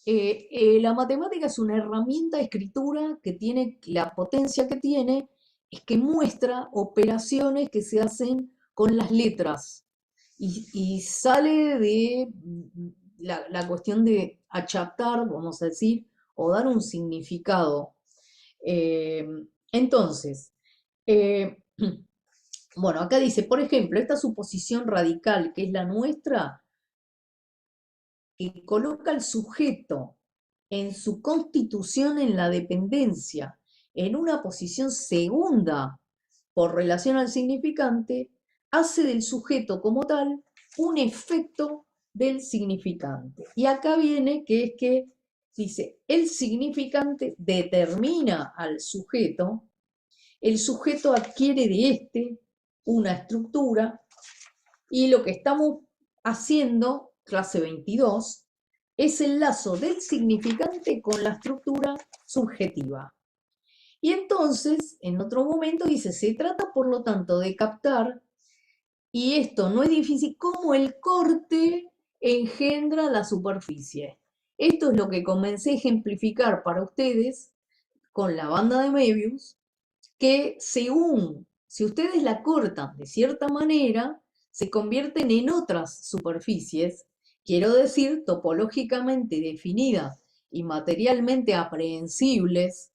la matemática es una herramienta de escritura que tiene la potencia que tiene, es que muestra operaciones que se hacen con las letras y sale de la cuestión de achatar, vamos a decir, o dar un significado. Eh, entonces, eh, bueno, acá dice, por ejemplo, esta suposición radical que es la nuestra, que coloca al sujeto en su constitución en la dependencia, en una posición segunda por relación al significante, hace del sujeto como tal un efecto del significante. Y acá viene que es que dice, el significante determina al sujeto, el sujeto adquiere de este una estructura y lo que estamos haciendo, clase 22, es el lazo del significante con la estructura subjetiva. Y entonces, en otro momento dice, se trata por lo tanto de captar, y esto no es difícil, cómo el corte engendra la superficie. Esto es lo que comencé a ejemplificar para ustedes con la banda de Möbius, que según, si ustedes la cortan de cierta manera, se convierten en otras superficies, quiero decir, topológicamente definidas y materialmente aprehensibles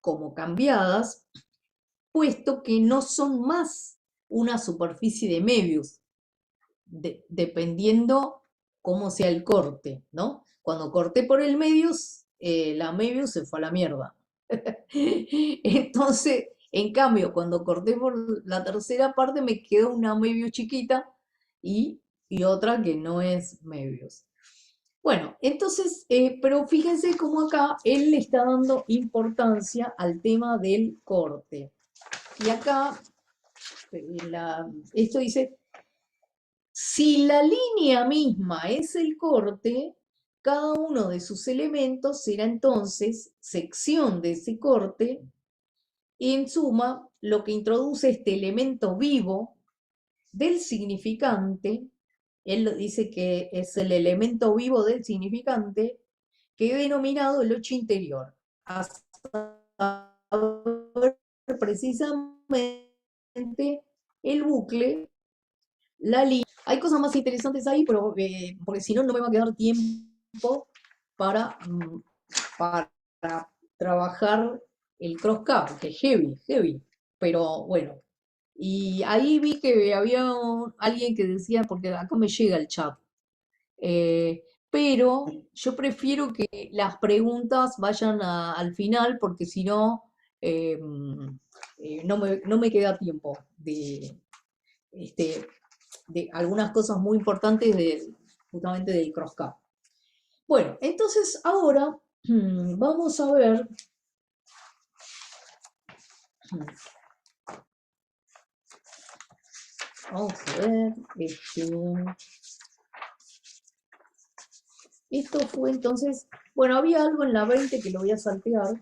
como cambiadas, puesto que no son más una superficie de Möbius, dependiendo cómo sea el corte, ¿no? Cuando corté por el medio, la Möbius se fue a la mierda. Entonces, en cambio, cuando corté por la tercera parte, me quedó una Möbius chiquita y otra que no es Möbius. Bueno, entonces, pero fíjense cómo acá él le está dando importancia al tema del corte. Y acá, esto dice, si la línea misma es el corte, cada uno de sus elementos será entonces sección de ese corte y en suma lo que introduce este elemento vivo del significante, él dice que es el elemento vivo del significante, que he denominado el ocho interior. Hasta precisamente el bucle, la línea. Hay cosas más interesantes ahí, pero, porque si no, no me va a quedar tiempo para, para trabajar el cross-cup, que es heavy, heavy. Pero bueno, y ahí vi que había alguien que decía, porque acá me llega el chat, pero yo prefiero que las preguntas vayan al final, porque si no, no me queda tiempo este, de algunas cosas muy importantes justamente del cross-cup. Bueno, entonces ahora vamos a ver. Vamos a ver. Esto fue entonces. Bueno, había algo en la 20 que lo voy a saltear.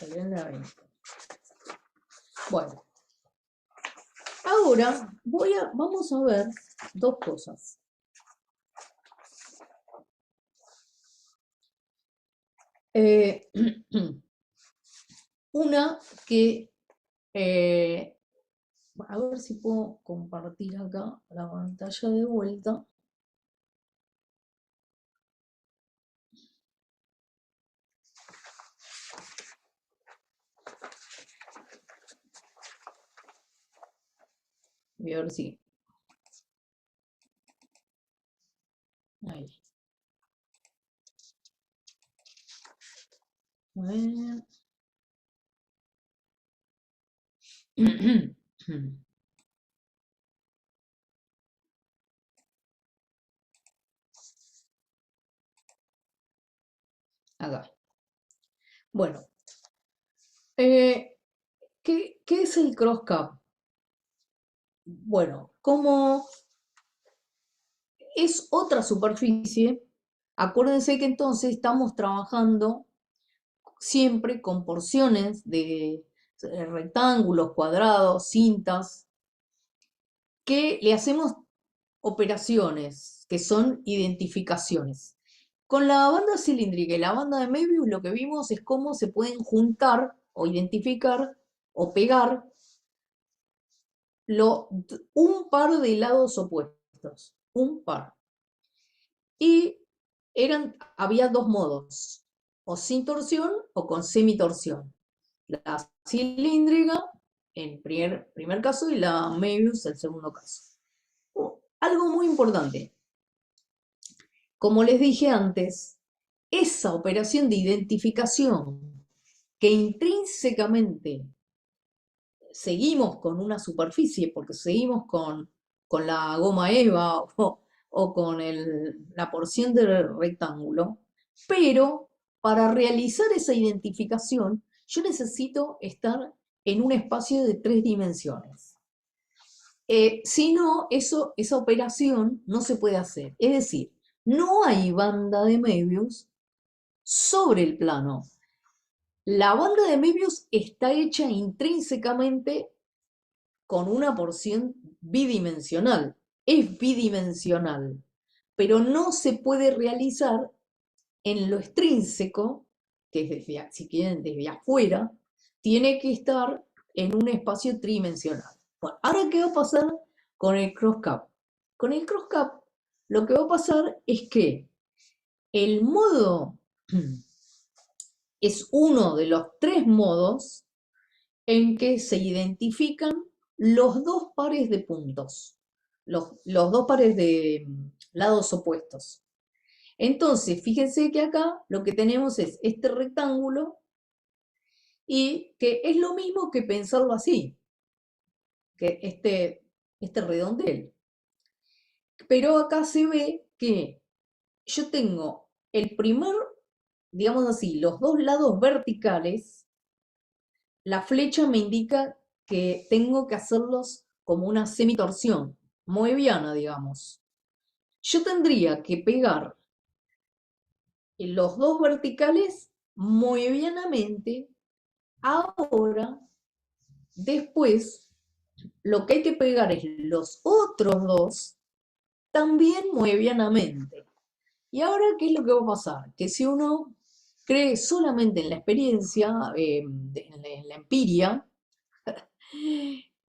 En la 20. Bueno. Ahora vamos a ver dos cosas. Una que, a ver si puedo compartir acá la pantalla de vuelta. Voy a ver si. Ahí. A ver. Acá. Bueno, ¿qué es el cross-cap? Bueno, como es otra superficie, acuérdense que entonces estamos trabajando siempre con porciones de rectángulos, cuadrados, cintas, que le hacemos operaciones, que son identificaciones. Con la banda cilíndrica y la banda de Möbius lo que vimos es cómo se pueden juntar o identificar o pegar un par de lados opuestos, un par. Y había dos modos, o sin torsión o con semitorsión. La cilíndrica en primer caso y la Möbius el segundo caso. Algo muy importante, como les dije antes, esa operación de identificación que intrínsecamente seguimos con una superficie, porque seguimos con la goma eva o con la porción del rectángulo, pero para realizar esa identificación yo necesito estar en un espacio de 3 dimensiones. Si no, esa operación no se puede hacer. Es decir, no hay banda de Möbius sobre el plano. La banda de Möbius está hecha intrínsecamente con una porción bidimensional. Es bidimensional, pero no se puede realizar en lo extrínseco, que es si quieren desde afuera, tiene que estar en un espacio tridimensional. Bueno, ahora, ¿qué va a pasar con el cross-cap? Con el cross-cap lo que va a pasar es que el modo es uno de los 3 modos en que se identifican los dos pares de puntos, los dos pares de lados opuestos. Entonces, fíjense que acá lo que tenemos es este rectángulo y que es lo mismo que pensarlo así, que este redondel. Pero acá se ve que yo tengo el primer, digamos así, los dos lados verticales, la flecha me indica que tengo que hacerlos como una semitorsión, moebiana, digamos. Yo tendría que pegar los dos verticales moebianamente. Ahora, después, lo que hay que pegar es los otros dos también moebianamente. Y ahora, ¿qué es lo que va a pasar? Que si uno cree solamente en la experiencia, en la empiria,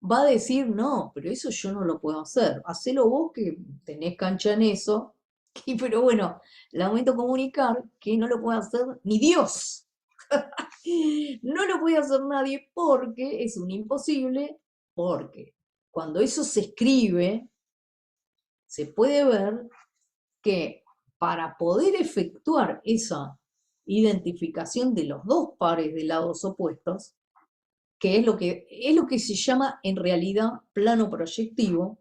va a decir, no, pero eso yo no lo puedo hacer. Hacelo vos que tenés cancha en eso. Pero bueno, lamento comunicar que no lo puede hacer ni Dios. No lo puede hacer nadie porque es un imposible, porque cuando eso se escribe, se puede ver que para poder efectuar esa identificación de los dos pares de lados opuestos, que es lo que se llama en realidad plano proyectivo,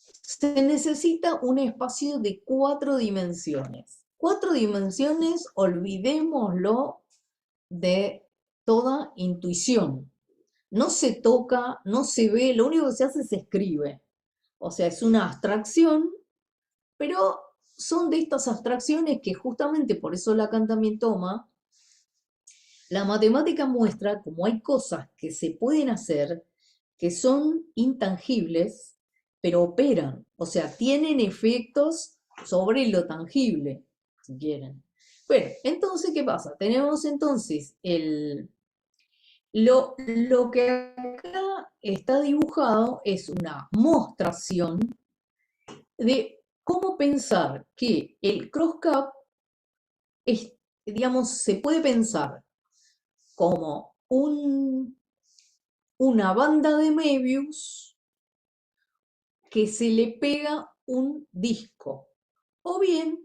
se necesita un espacio de 4 dimensiones. 4 dimensiones, olvidémoslo de toda intuición. No se toca, no se ve, lo único que se hace es escribe. O sea, es una abstracción, pero son de estas abstracciones que justamente por eso Lacan también toma. La matemática muestra cómo hay cosas que se pueden hacer que son intangibles, pero operan, o sea, tienen efectos sobre lo tangible, si quieren. Bueno, entonces, ¿qué pasa? Tenemos entonces lo que acá está dibujado es una mostración de cómo pensar que el cross-cup es, digamos, se puede pensar como una banda de Möbius que se le pega un disco. O bien,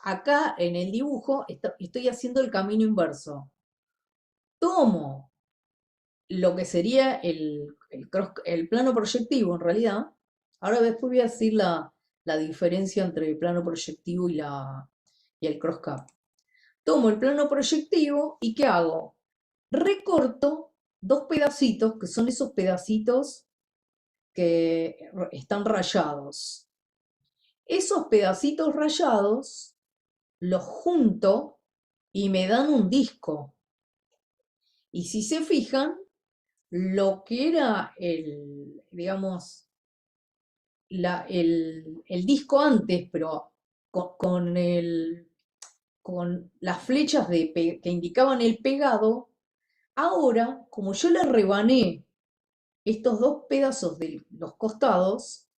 acá en el dibujo estoy haciendo el camino inverso. Tomo lo que sería el plano proyectivo en realidad. Ahora después voy a decir la diferencia entre el plano proyectivo y el cross-cup. Tomo el plano proyectivo y ¿qué hago? Recorto 2 pedacitos, que son esos pedacitos que están rayados. Esos pedacitos rayados los junto y me dan un disco. Y si se fijan, lo que era digamos, el disco antes, pero con las flechas que indicaban el pegado, ahora, como yo le rebané estos 2 pedazos de los costados,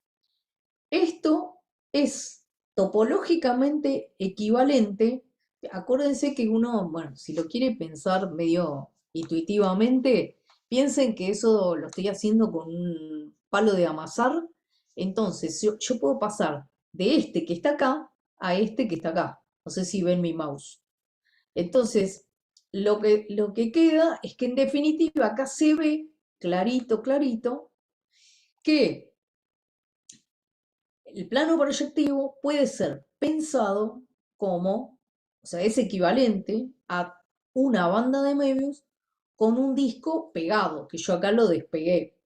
esto es topológicamente equivalente. Acuérdense que uno, bueno, si lo quiere pensar medio intuitivamente, piensen que eso lo estoy haciendo con un palo de amasar. Entonces, yo puedo pasar de este que está acá a este que está acá. No sé si ven mi mouse. Entonces, lo que queda es que en definitiva acá se ve clarito, clarito, que el plano proyectivo puede ser pensado como, o sea, es equivalente a una banda de Möbius con un disco pegado, que yo acá lo despegué.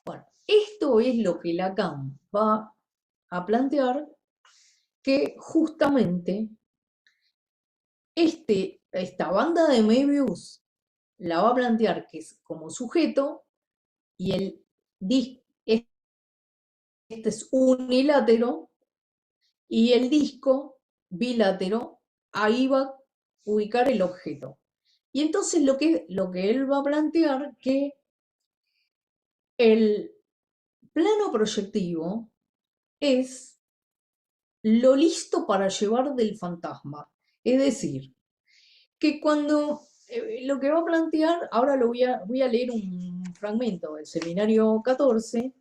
Bueno, esto es lo que Lacan va a plantear, que justamente esta banda de Möbius la va a plantear que es como sujeto y el disco, este es unilátero, y el disco bilátero, ahí va a ubicar el objeto. Y entonces lo que él va a plantear que el plano proyectivo es lo listo para llevar del fantasma. Es decir, que cuando lo que va a plantear, ahora voy a leer un fragmento del seminario 14,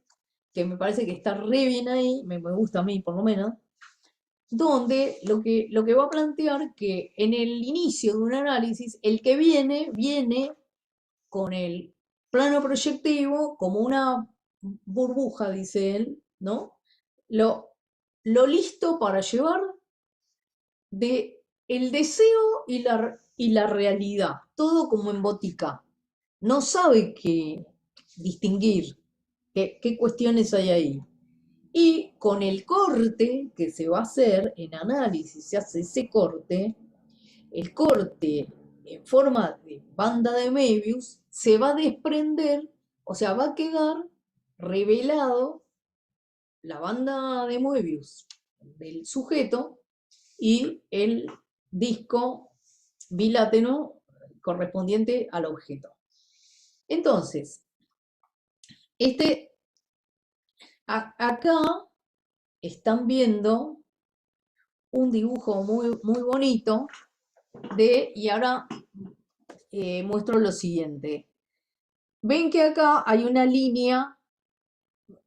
que me parece que está re bien ahí, me gusta a mí por lo menos, donde lo que va a plantear que en el inicio de un análisis, el que viene con el plano proyectivo como una burbuja, dice él, ¿no? Lo listo para llevar de el deseo y la realidad, todo como en botica. No sabe qué distinguir, qué cuestiones hay ahí. Y con el corte que se va a hacer en análisis, se hace ese corte, el corte en forma de banda de Möbius se va a desprender, o sea, va a quedar revelado la banda de Möbius del sujeto y el disco bilátero correspondiente al objeto. Entonces, acá están viendo un dibujo muy, muy bonito y ahora muestro lo siguiente. Ven que acá hay una línea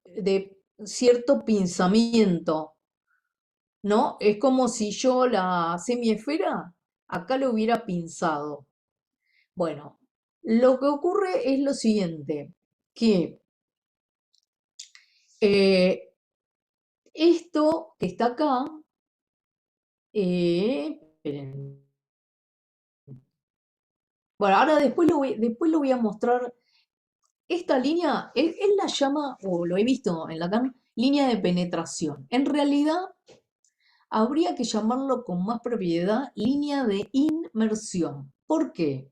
de cierto pinzamiento, ¿no? Es como si yo la semiesfera acá lo hubiera pinzado. Bueno, lo que ocurre es lo siguiente, que esto que está acá Esperen. Bueno, ahora después lo voy a mostrar. Esta línea, él la llama, o lo he visto en Lacan, línea de penetración. En realidad, habría que llamarlo con más propiedad línea de inmersión. ¿Por qué?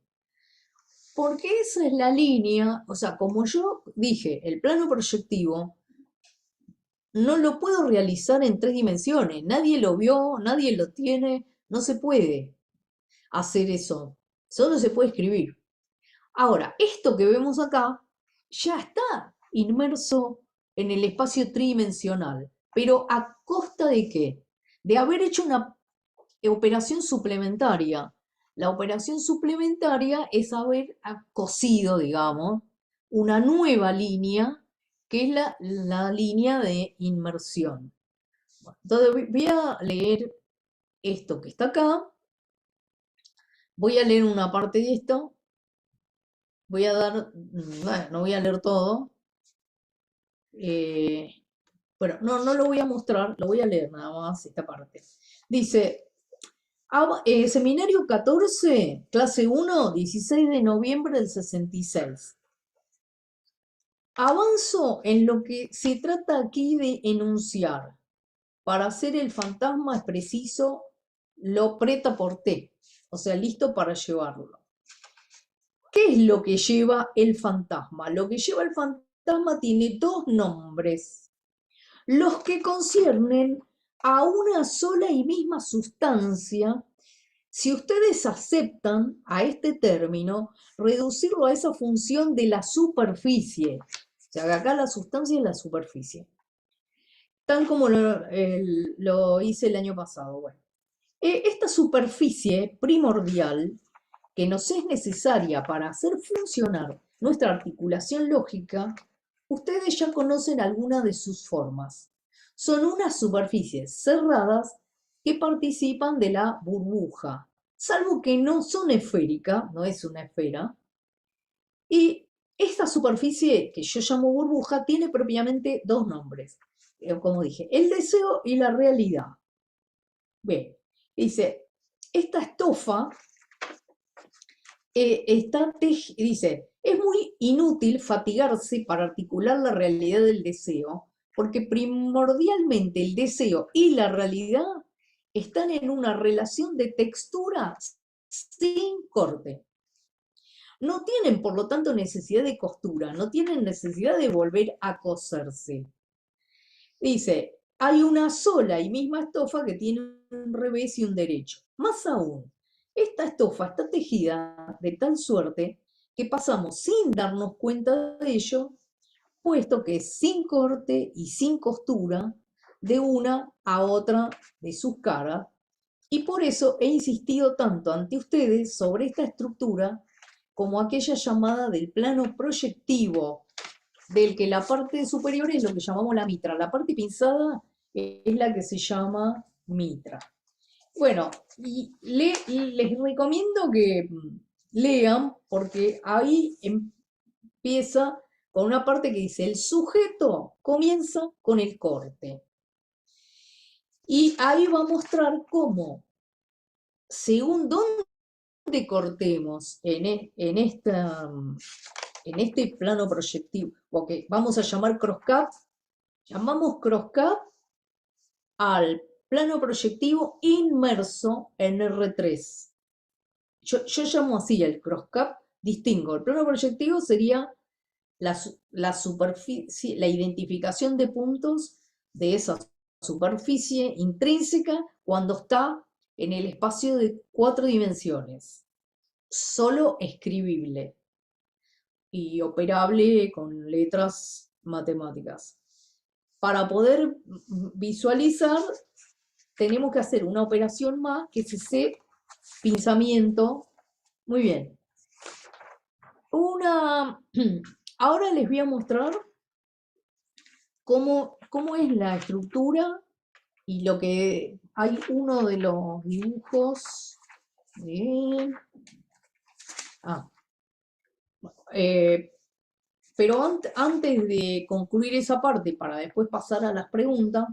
Porque esa es la línea, o sea, como yo dije, el plano proyectivo no lo puedo realizar en 3 dimensiones. Nadie lo vio, nadie lo tiene, no se puede hacer eso. Solo se puede escribir. Ahora, esto que vemos acá ya está inmerso en el espacio tridimensional, pero ¿a costa de qué? De haber hecho una operación suplementaria. La operación suplementaria es haber cosido, digamos, una nueva línea, que es la línea de inmersión. Entonces voy a leer esto que está acá, voy a leer una parte de esto, voy a dar, bueno, no voy a leer todo, bueno, no lo voy a mostrar, lo voy a leer nada más esta parte. Dice, Seminario 14, clase 1, 16 de noviembre del 66. Avanzo en lo que se trata aquí de enunciar. Para hacer el fantasma es preciso lo preta por té, o sea, listo para llevarlo. ¿Qué es lo que lleva el fantasma? Lo que lleva el fantasma tiene 2 nombres, los que conciernen a una sola y misma sustancia. Si ustedes aceptan a este término, reducirlo a esa función de la superficie, o sea, que acá la sustancia es la superficie, tal como lo hice el año pasado. Bueno, esta superficie primordial, que nos es necesaria para hacer funcionar nuestra articulación lógica, ustedes ya conocen algunas de sus formas. Son unas superficies cerradas que participan de la burbuja, salvo que no son esféricas, no es una esfera, y esta superficie que yo llamo burbuja tiene propiamente 2 nombres, como dije, el deseo y la realidad. Bien, dice, esta estofa dice, es muy inútil fatigarse para articular la realidad del deseo, porque primordialmente el deseo y la realidad están en una relación de textura sin corte. No tienen, por lo tanto, necesidad de costura, no tienen necesidad de volver a coserse. Dice, hay una sola y misma estofa que tiene un revés y un derecho. Más aún, esta estofa está tejida de tal suerte que pasamos sin darnos cuenta de ello, puesto que es sin corte y sin costura de una a otra de sus caras, y por eso he insistido tanto ante ustedes sobre esta estructura como aquella llamada del plano proyectivo, del que la parte superior es lo que llamamos la mitra, la parte pinzada es la que se llama mitra. Bueno, y les recomiendo que lean, porque ahí empieza con una parte que dice, el sujeto comienza con el corte. Y ahí va a mostrar cómo, según dónde cortemos en este plano proyectivo, o que vamos a llamar crosscut, llamamos crosscut al plano proyectivo inmerso en R3. Yo llamo así el crosscut, distingo. El plano proyectivo sería la superficie, la identificación de puntos de esa superficie intrínseca cuando está en el espacio de 4 dimensiones, solo escribible y operable con letras matemáticas. Para poder visualizar, tenemos que hacer una operación más, que es ese pinzamiento. Muy bien. Ahora les voy a mostrar cómo es la estructura y lo que hay uno de los dibujos. Pero antes de concluir esa parte, para después pasar a las preguntas,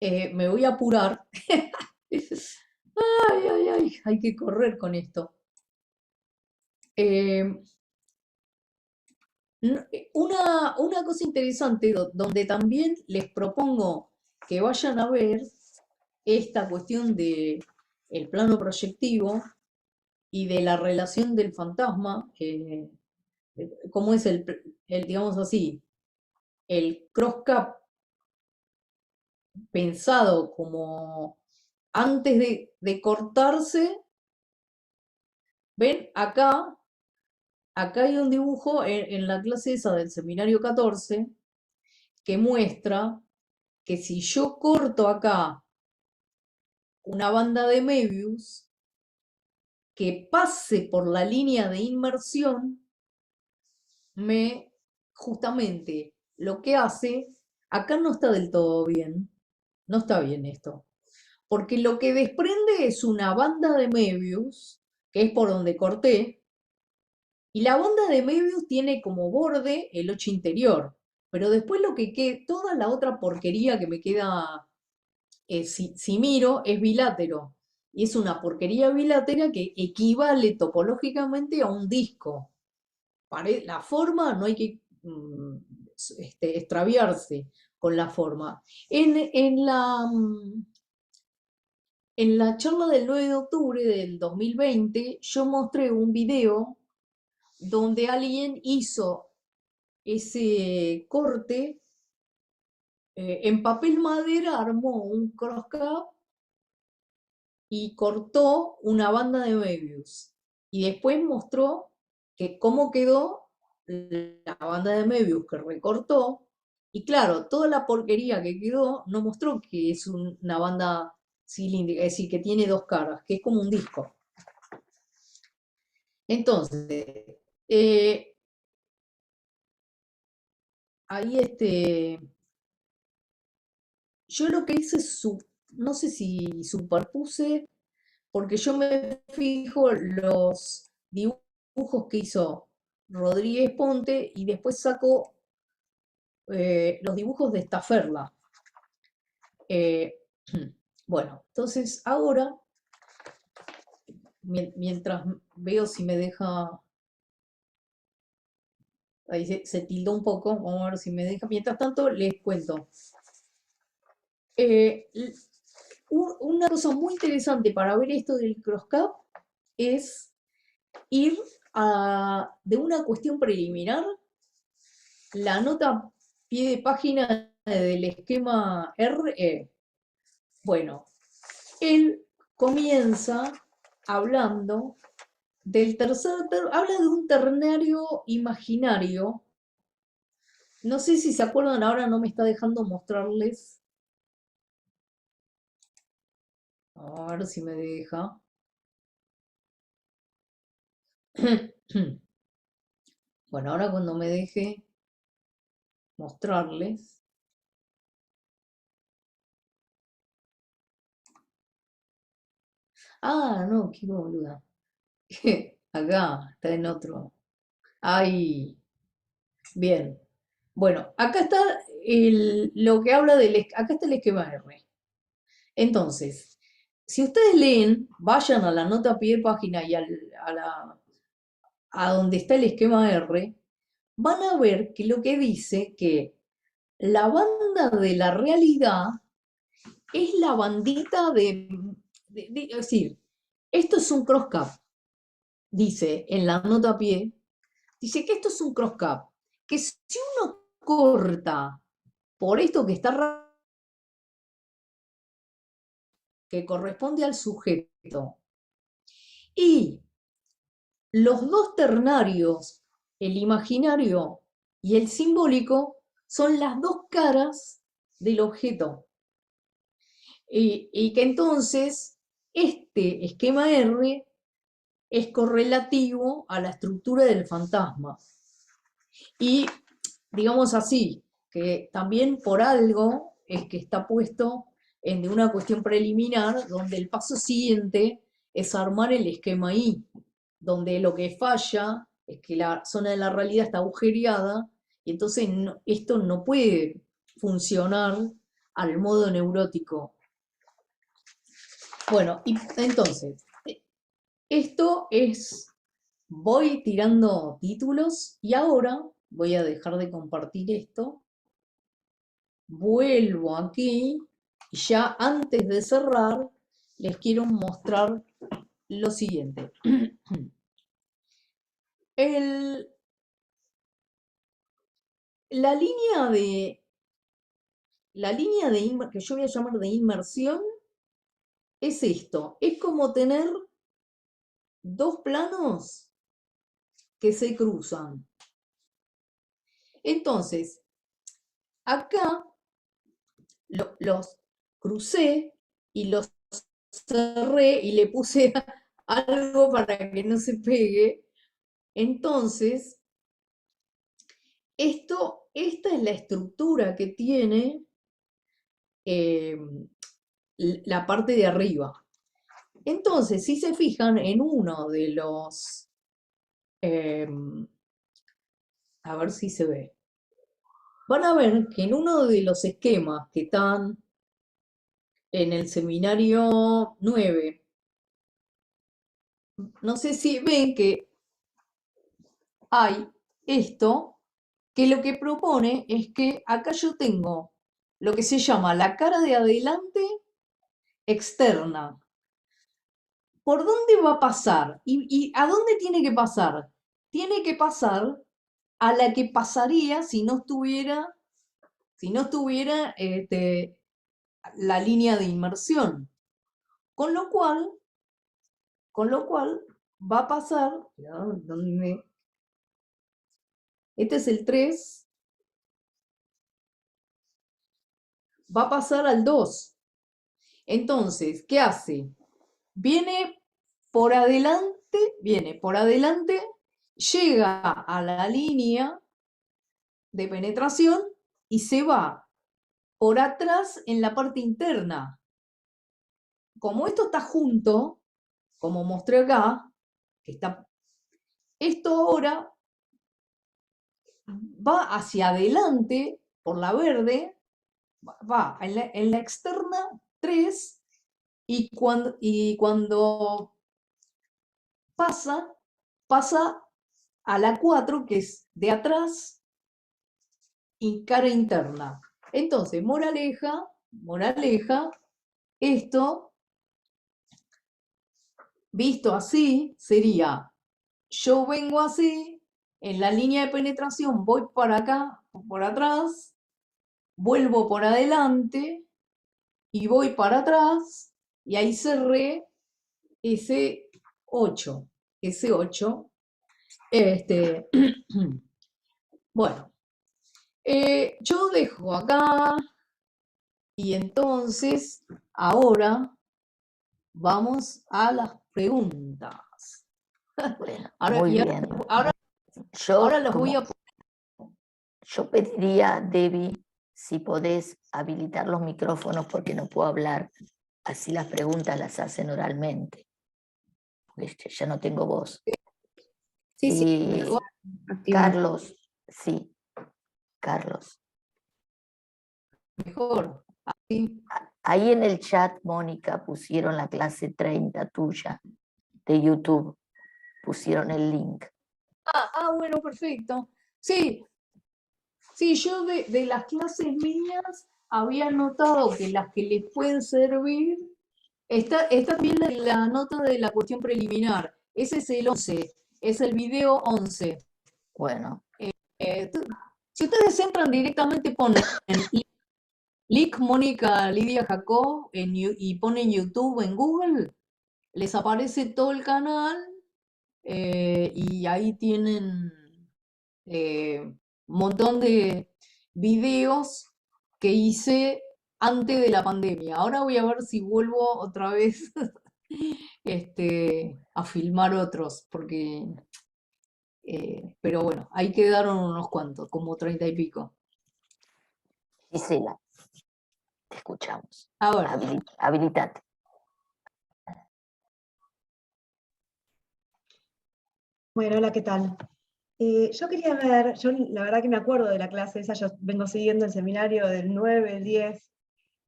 me voy a apurar Ay, ay, ay, hay que correr con esto. Eh, una cosa interesante donde también les propongo que vayan a ver esta cuestión de el plano proyectivo y de la relación del fantasma, cómo es digamos así, el cross-cap pensado como antes de cortarse. ¿Ven? Acá hay un dibujo en la clase esa del seminario 14 que muestra que si yo corto acá una banda de Möbius que pase por la línea de inmersión, justamente lo que hace, acá no está del todo bien, no está bien esto, porque lo que desprende es una banda de Möbius, que es por donde corté, y la banda de Möbius tiene como borde el 8 interior, pero después lo que queda, toda la otra porquería que me queda, si miro, es bilátero. Y es una porquería bilátera que equivale topológicamente a un disco. La forma no hay que extraviarse con la forma. En la charla del 9 de octubre del 2020, yo mostré un video donde alguien hizo ese corte, en papel madera armó un crosscut y cortó una banda de Möbius. Y después mostró que cómo quedó la banda de Möbius que recortó. Y claro, toda la porquería que quedó no mostró que es una banda cilíndrica, es decir, que tiene dos caras, que es como un disco. Entonces, ahí yo lo que hice, no sé si superpuse, porque yo me fijo los dibujos que hizo Rodríguez Ponte y después saco los dibujos de Staferla. Eh, bueno, entonces ahora, mientras veo si me deja, ahí se tildó un poco, vamos a ver si me deja, mientras tanto les cuento. Eh, una cosa muy interesante para ver esto del crosscut es ir de una cuestión preliminar, la nota pie de página del esquema RE. Bueno, él comienza hablando habla de un ternario imaginario. No sé si se acuerdan, ahora no me está dejando mostrarles. A ver si me deja. Bueno, ahora cuando me deje mostrarles. Ah, no, qué boluda. Acá, está en otro. Ay, bien. Bueno, acá está lo que habla acá está el esquema R. Entonces, si ustedes leen, vayan a la nota a pie de página y a donde está el esquema R, van a ver que lo que dice que la banda de la realidad es la bandita es decir, esto es un crosscut, dice en la nota a pie, dice que esto es un crosscut, que si uno corta por esto que está que corresponde al sujeto y los dos ternarios, el imaginario y el simbólico, son las dos caras del objeto. Y que entonces este esquema R es correlativo a la estructura del fantasma. Y digamos así, que también por algo es que está puesto de una cuestión preliminar, donde el paso siguiente es armar el esquema I, donde lo que falla es que la zona de la realidad está agujereada y entonces esto no puede funcionar al modo neurótico. Bueno, y entonces, esto es, voy tirando títulos y ahora voy a dejar de compartir esto, vuelvo aquí y ya antes de cerrar les quiero mostrar lo siguiente. El, la línea que yo voy a llamar de inmersión es esto, es como tener dos planos que se cruzan. Entonces, acá los crucé y los cerré y le puse algo para que no se pegue. Entonces, esta es la estructura que tiene la parte de arriba. Entonces, si se fijan en uno de los, a ver si se ve, van a ver que en uno de los esquemas que están en el seminario 9, no sé si ven que hay esto, que lo que propone es que acá yo tengo lo que se llama la cara de adelante externa. ¿Por dónde va a pasar? ¿Y a dónde tiene que pasar? Tiene que pasar a la que pasaría si no estuviera la línea de inmersión. Con lo cual va a pasar, este es el 3, va a pasar al 2. Entonces, ¿qué hace? Viene por adelante, llega a la línea de penetración y se va por atrás en la parte interna. Como esto está junto, como mostré acá, esto ahora va hacia adelante por la verde, va en la externa 3 y cuando pasa a la 4, que es de atrás y cara interna. Entonces, moraleja, esto, visto así, sería, yo vengo así, en la línea de penetración voy para acá, por atrás, vuelvo por adelante y voy para atrás, y ahí cerré ese 8. Bueno, yo dejo acá y entonces ahora vamos a las preguntas. Bueno, Ahora, muy bien. ahora las voy a... Yo pediría, Debbie, si podés habilitar los micrófonos porque no puedo hablar, así las preguntas las hacen oralmente. Porque ya no tengo voz. Sí, mejor activar. Carlos, sí, Carlos. Mejor. Así. Ahí en el chat, Mónica, pusieron la clase 30 tuya de YouTube. Pusieron el link. Bueno, perfecto. Sí, yo de las clases mías había notado que las que les pueden servir, está también la nota de la cuestión preliminar. Ese es el 11, es el video 11. Bueno. Si ustedes entran directamente, ponen Lic Mónica Lidia Jacob y ponen YouTube en Google, les aparece todo el canal y ahí tienen un montón de videos que hice antes de la pandemia. Ahora voy a ver si vuelvo otra vez a filmar otros, porque, pero bueno, ahí quedaron unos cuantos, como 30 y pico. Gisela, te escuchamos. Ahora, Habilitate. Bueno, hola, ¿qué tal? Yo quería ver, yo la verdad que me acuerdo de la clase esa, yo vengo siguiendo el seminario del 9, el 10,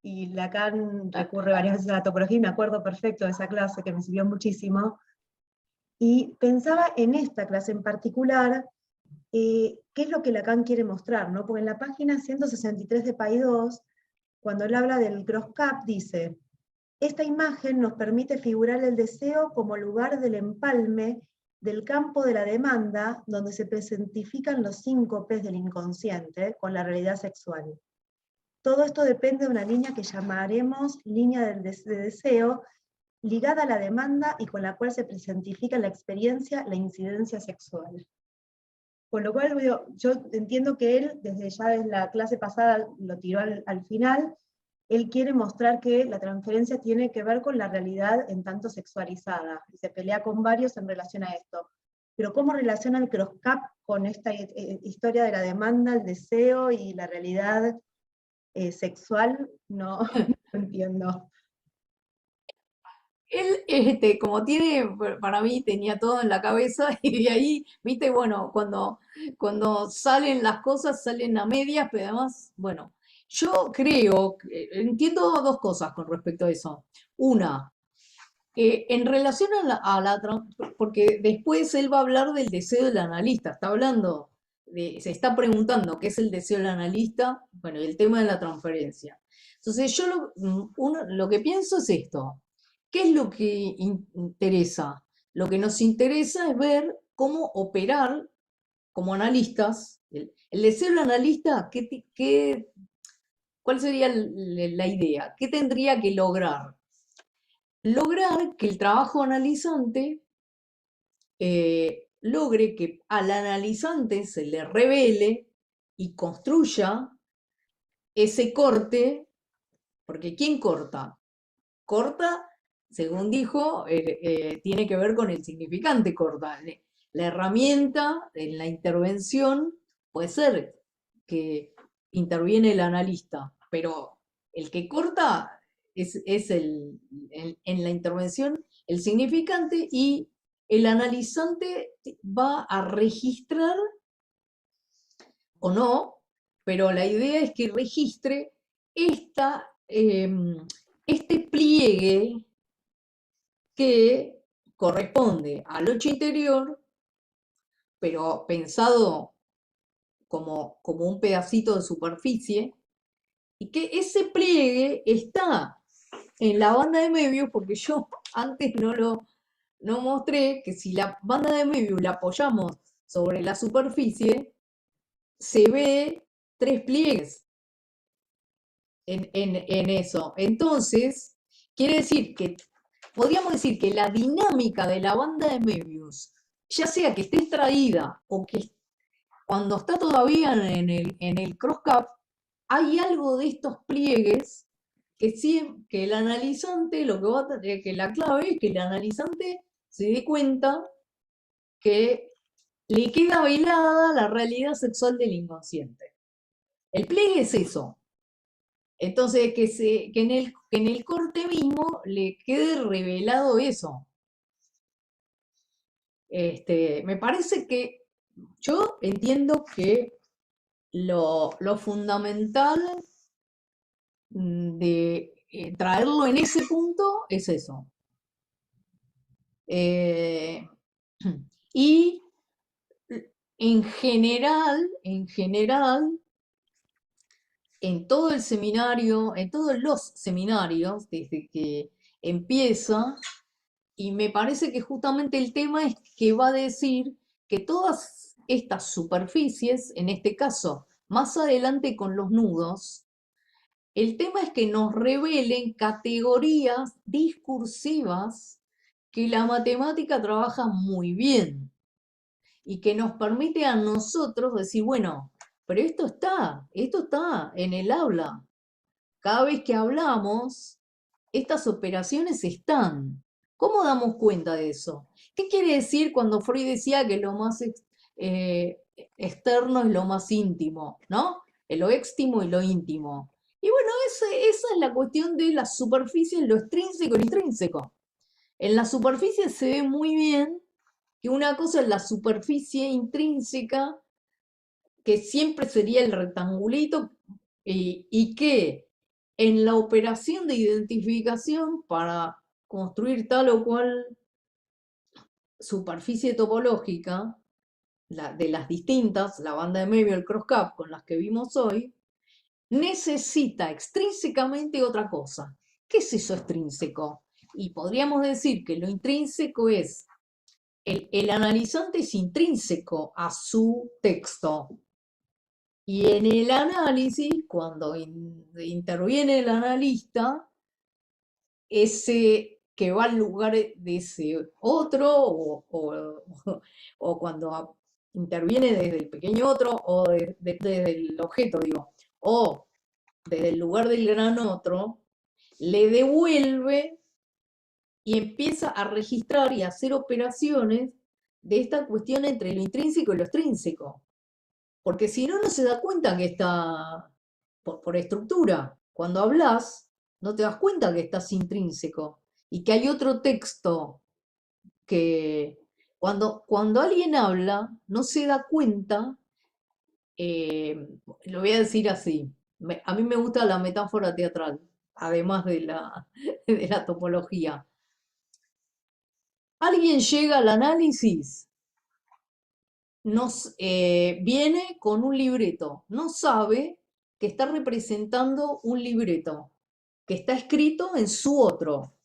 y Lacan recurre varias veces a la topología, y me acuerdo perfecto de esa clase que me sirvió muchísimo. Y pensaba en esta clase en particular, qué es lo que Lacan quiere mostrar, ¿no? Porque en la página 163 de Paidós, cuando él habla del cross-cap, dice: esta imagen nos permite figurar el deseo como lugar del empalme del campo de la demanda, donde se presentifican los síncopes del inconsciente con la realidad sexual. Todo esto depende de una línea que llamaremos línea de deseo, ligada a la demanda y con la cual se presentifica en la experiencia la incidencia sexual. Con lo cual, yo entiendo que él, desde ya en la clase pasada, lo tiró al final. Él quiere mostrar que la transferencia tiene que ver con la realidad en tanto sexualizada, y se pelea con varios en relación a esto. Pero ¿cómo relaciona el cross-cap con esta historia de la demanda, el deseo y la realidad sexual? No, no entiendo. Él, como tiene, para mí tenía todo en la cabeza y de ahí, viste, bueno, cuando salen las cosas, salen a medias, pero además, bueno, yo creo, entiendo dos cosas con respecto a eso. Una, en relación porque después él va a hablar del deseo del analista, está hablando, se está preguntando qué es el deseo del analista, bueno, y el tema de la transferencia. Entonces yo lo que pienso es esto. ¿Qué es lo que interesa? Lo que nos interesa es ver cómo operar como analistas. El deseo del analista, ¿cuál sería la idea? ¿Qué tendría que lograr? Lograr que el trabajo analizante logre que al analizante se le revele y construya ese corte, porque ¿quién corta? Corta, según dijo, tiene que ver con el significante corta. La herramienta en la intervención puede ser que interviene el analista, pero el que corta es en la intervención el significante, y el analizante va a registrar o no, pero la idea es que registre este pliegue que corresponde al ocho interior, pero pensado como un pedacito de superficie, y que ese pliegue está en la banda de Möbius, porque yo antes no mostré que si la banda de Möbius la apoyamos sobre la superficie, se ve tres pliegues en eso. Entonces, quiere decir que podríamos decir que la dinámica de la banda de Möbius, ya sea que esté extraída o que cuando está todavía en el cross-cap, hay algo de estos pliegues que el analizante, lo que va a tener, que la clave es que el analizante se dé cuenta que le queda velada la realidad sexual del inconsciente. El pliegue es eso. Entonces, que en el corte mismo le quede revelado eso. Me parece que yo entiendo que lo fundamental de traerlo en ese punto es eso. Y en general, en todo el seminario, en todos los seminarios, desde que empieza, y me parece que justamente el tema es que va a decir que todas estas superficies, en este caso, más adelante con los nudos, el tema es que nos revelen categorías discursivas que la matemática trabaja muy bien y que nos permite a nosotros decir, bueno, pero esto está en el aula. Cada vez que hablamos, estas operaciones están. ¿Cómo damos cuenta de eso? ¿Qué quiere decir cuando Freud decía que lo más externo es lo más íntimo, ¿no? Lo extimo y lo íntimo. Y bueno, esa es la cuestión de la superficie, lo extrínseco y lo intrínseco. En la superficie se ve muy bien que una cosa es la superficie intrínseca, que siempre sería el rectangulito, y que en la operación de identificación para construir tal o cual superficie topológica, de las distintas, la banda de medio, el crosscut con las que vimos hoy, necesita extrínsecamente otra cosa. ¿Qué es eso extrínseco? Y podríamos decir que lo intrínseco es, el analizante es intrínseco a su texto. Y en el análisis, cuando interviene el analista, ese que va al lugar de ese otro, o cuando interviene desde el pequeño otro, o desde el objeto, digo, o desde el lugar del gran otro, le devuelve y empieza a registrar y a hacer operaciones de esta cuestión entre lo intrínseco y lo extrínseco. Porque si no, no se da cuenta que está por estructura. Cuando hablas, no te das cuenta que estás intrínseco y que hay otro texto que cuando alguien habla, no se da cuenta, lo voy a decir así, a mí me gusta la metáfora teatral, además de de la topología. Alguien llega al análisis, viene con un libreto, no sabe que está representando un libreto, que está escrito en su otro,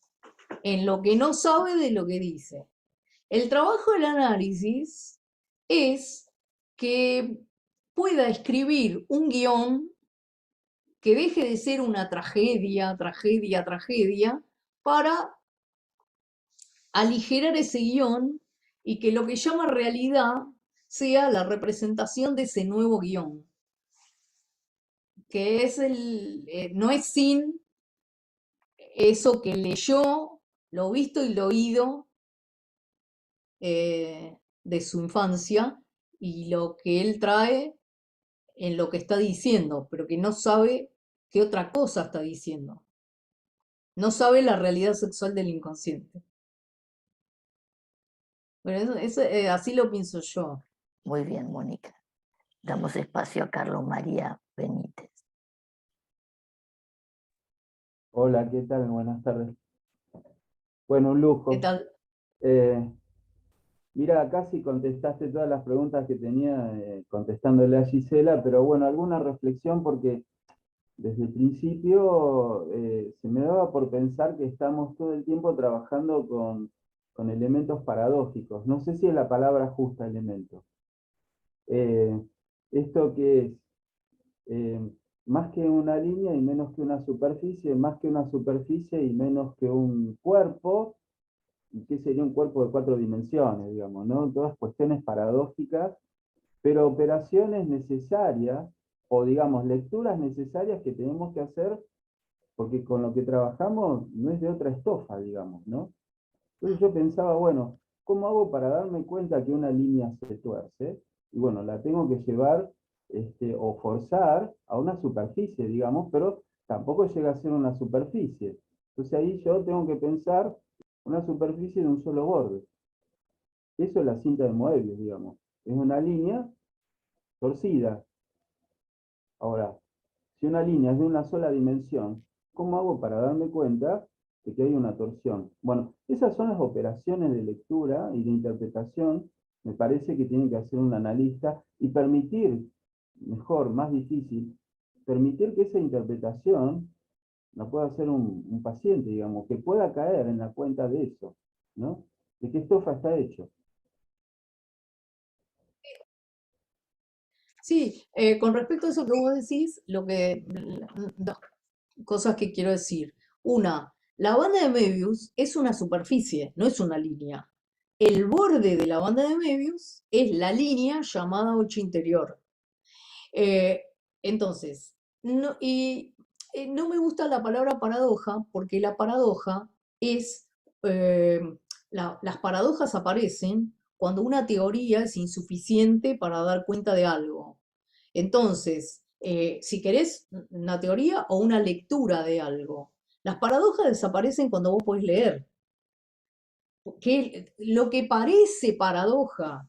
en lo que no sabe de lo que dice. El trabajo del análisis es que pueda escribir un guión que deje de ser una tragedia, tragedia, tragedia, para aligerar ese guión y que lo que llama realidad sea la representación de ese nuevo guión, que es no es sin eso que leyó, lo visto y lo oído de su infancia y lo que él trae en lo que está diciendo, pero que no sabe qué otra cosa está diciendo. No sabe la realidad sexual del inconsciente. Bueno, así lo pienso yo. Muy bien, Mónica. Damos espacio a Carlos María Benítez. Hola, ¿qué tal? Buenas tardes. Bueno, un lujo. ¿Qué tal? Mira, casi contestaste todas las preguntas que tenía contestándole a Gisela, pero bueno, alguna reflexión porque desde el principio se me daba por pensar que estamos todo el tiempo trabajando con elementos paradójicos. No sé si es la palabra justa, elemento. Esto que es más que una línea y menos que una superficie, más que una superficie y menos que un cuerpo. ¿Y qué sería un cuerpo de 4 dimensiones, digamos, ¿no? Todas cuestiones paradójicas, pero operaciones necesarias, o digamos, lecturas necesarias que tenemos que hacer, porque con lo que trabajamos no es de otra estofa, digamos, ¿no? Entonces yo pensaba, bueno, ¿cómo hago para darme cuenta que una línea se tuerce? Y bueno, la tengo que llevar, o forzar a una superficie, digamos, pero tampoco llega a ser una superficie. Entonces ahí yo tengo que pensar una superficie de un solo borde. Eso es la cinta de Moebius, digamos. Es una línea torcida. Ahora, si una línea es de una sola dimensión, ¿cómo hago para darme cuenta de que hay una torsión? Bueno, esas son las operaciones de lectura y de interpretación, me parece que tiene que hacer un analista y permitir, mejor, más difícil, permitir que esa interpretación la pueda hacer un paciente, digamos, que pueda caer en la cuenta de eso, ¿no? ¿De qué estofa está hecho? Sí, con respecto a eso que vos decís, dos cosas que quiero decir. Una, la banda de Möbius es una superficie, no es una línea. El borde de la banda de Möbius es la línea llamada 8 interior. Entonces, no me gusta la palabra paradoja porque la paradoja es, las paradojas aparecen cuando una teoría es insuficiente para dar cuenta de algo. Entonces, si querés una teoría o una lectura de algo, las paradojas desaparecen cuando vos podés leer. Porque lo que parece paradoja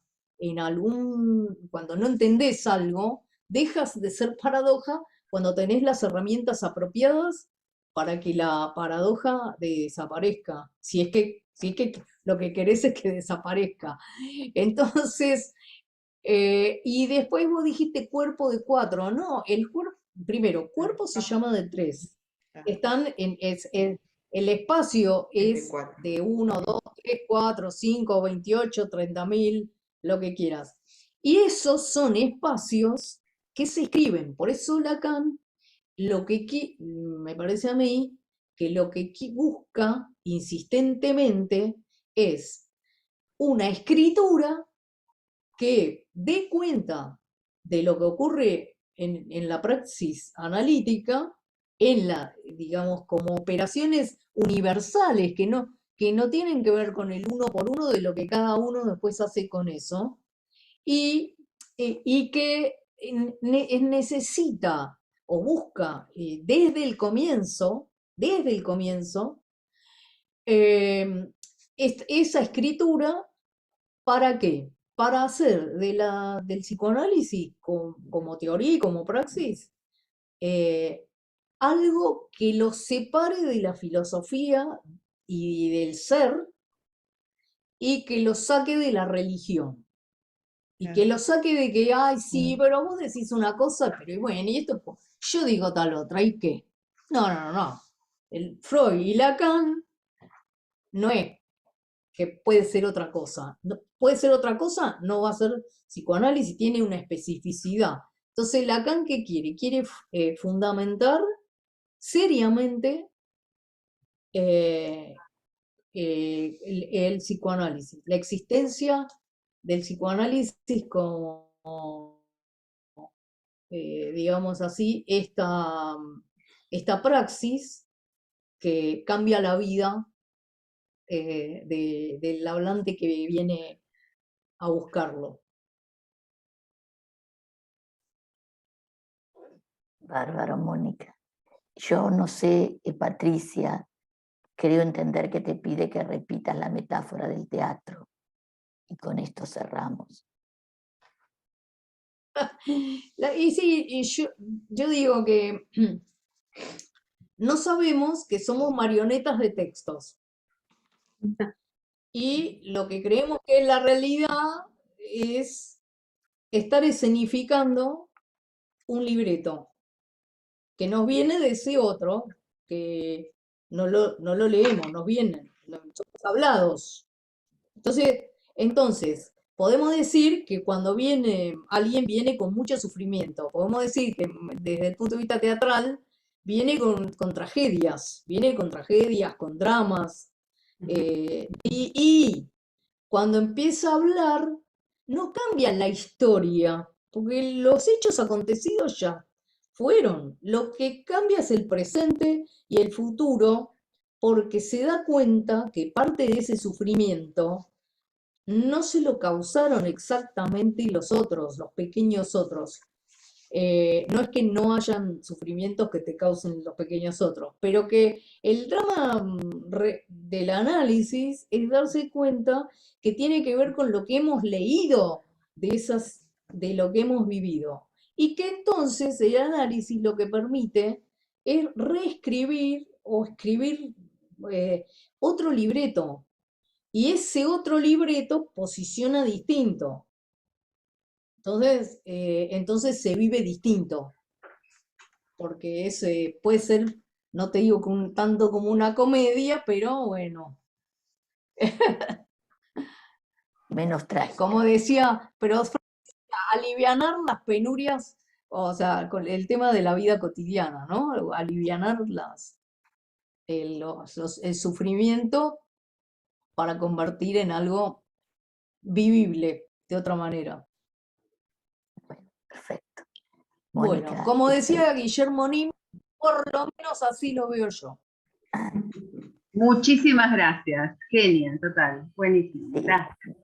cuando no entendés algo, dejas de ser paradoja cuando tenés las herramientas apropiadas para que la paradoja desaparezca, si es que lo que querés es que desaparezca. Entonces, y después vos dijiste cuerpo de 4, no, primero, cuerpo se llama de 3. El espacio es de 1, 2, 3, 4, 5, 28, 30.000, lo que quieras. Y esos son espacios que se escriben. Por eso Lacan, me parece a mí, que lo que busca insistentemente es una escritura que dé cuenta de lo que ocurre en la praxis analítica, digamos, como operaciones universales que no tienen que ver con el uno por uno de lo que cada uno después hace con eso, y que necesita o busca desde el comienzo, esa escritura. ¿Para qué? Para hacer del psicoanálisis como teoría y como praxis algo que lo separe de la filosofía y del ser y que lo saque de la religión. Y que lo saque de que, ay, sí, pero vos decís una cosa, pero bueno, y esto, yo digo tal otra, ¿y qué? No. El Freud y Lacan no es que puede ser otra cosa. Puede ser otra cosa, no va a ser psicoanálisis, tiene una especificidad. Entonces, Lacan, ¿qué quiere? Quiere fundamentar seriamente el psicoanálisis, la existencia del psicoanálisis como, digamos así, esta praxis que cambia la vida del hablante que viene a buscarlo. Bárbaro, Mónica. Yo no sé, Patricia, creo entender que te pide que repitas la metáfora del teatro. Y con esto cerramos. Y sí, yo digo que no sabemos que somos marionetas de textos. Y lo que creemos que es la realidad es estar escenificando un libreto que nos viene de ese otro, que no lo leemos, nos vienen, somos hablados. Entonces, podemos decir que cuando alguien viene con mucho sufrimiento, podemos decir que desde el punto de vista teatral, viene con tragedias, con dramas, y cuando empieza a hablar, no cambia la historia, porque los hechos acontecidos ya fueron. Lo que cambia es el presente y el futuro, porque se da cuenta que parte de ese sufrimiento no se lo causaron exactamente los otros, los pequeños otros. No es que no hayan sufrimientos que te causen los pequeños otros, pero que el drama del análisis es darse cuenta que tiene que ver con lo que hemos leído de lo que hemos vivido. Y que entonces el análisis lo que permite es reescribir o escribir otro libreto. Y ese otro libreto posiciona distinto. Entonces se vive distinto, porque puede ser, no te digo tanto como una comedia, pero bueno. Menos trágica. Como decía, pero alivianar las penurias, o sea, con el tema de la vida cotidiana, ¿no? Alivianar el sufrimiento para convertir en algo vivible de otra manera. Bueno, perfecto. Mónica, bueno, como decía Guillermo Nim, por lo menos así lo veo yo. Muchísimas gracias. Genial, total. Buenísimo. Sí. Gracias.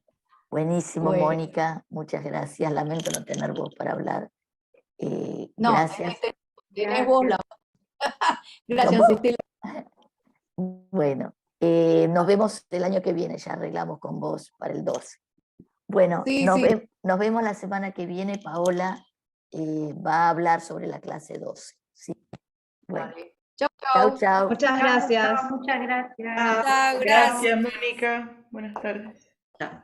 Buenísimo, Bueno. Mónica. Muchas gracias. Lamento no tener voz para hablar. No, gracias. Tenés vos la... Gracias, ¿Cómo? Estela. Bueno, nos vemos el año que viene. Ya arreglamos con vos para el 12. Bueno, Sí, nos vemos la semana que viene. Paola va a hablar sobre la clase 12. ¿sí? Bueno. Vale. Chau, Chau, chau. Muchas gracias. Muchas gracias. Chao, gracias, Mónica. Buenas tardes. chau.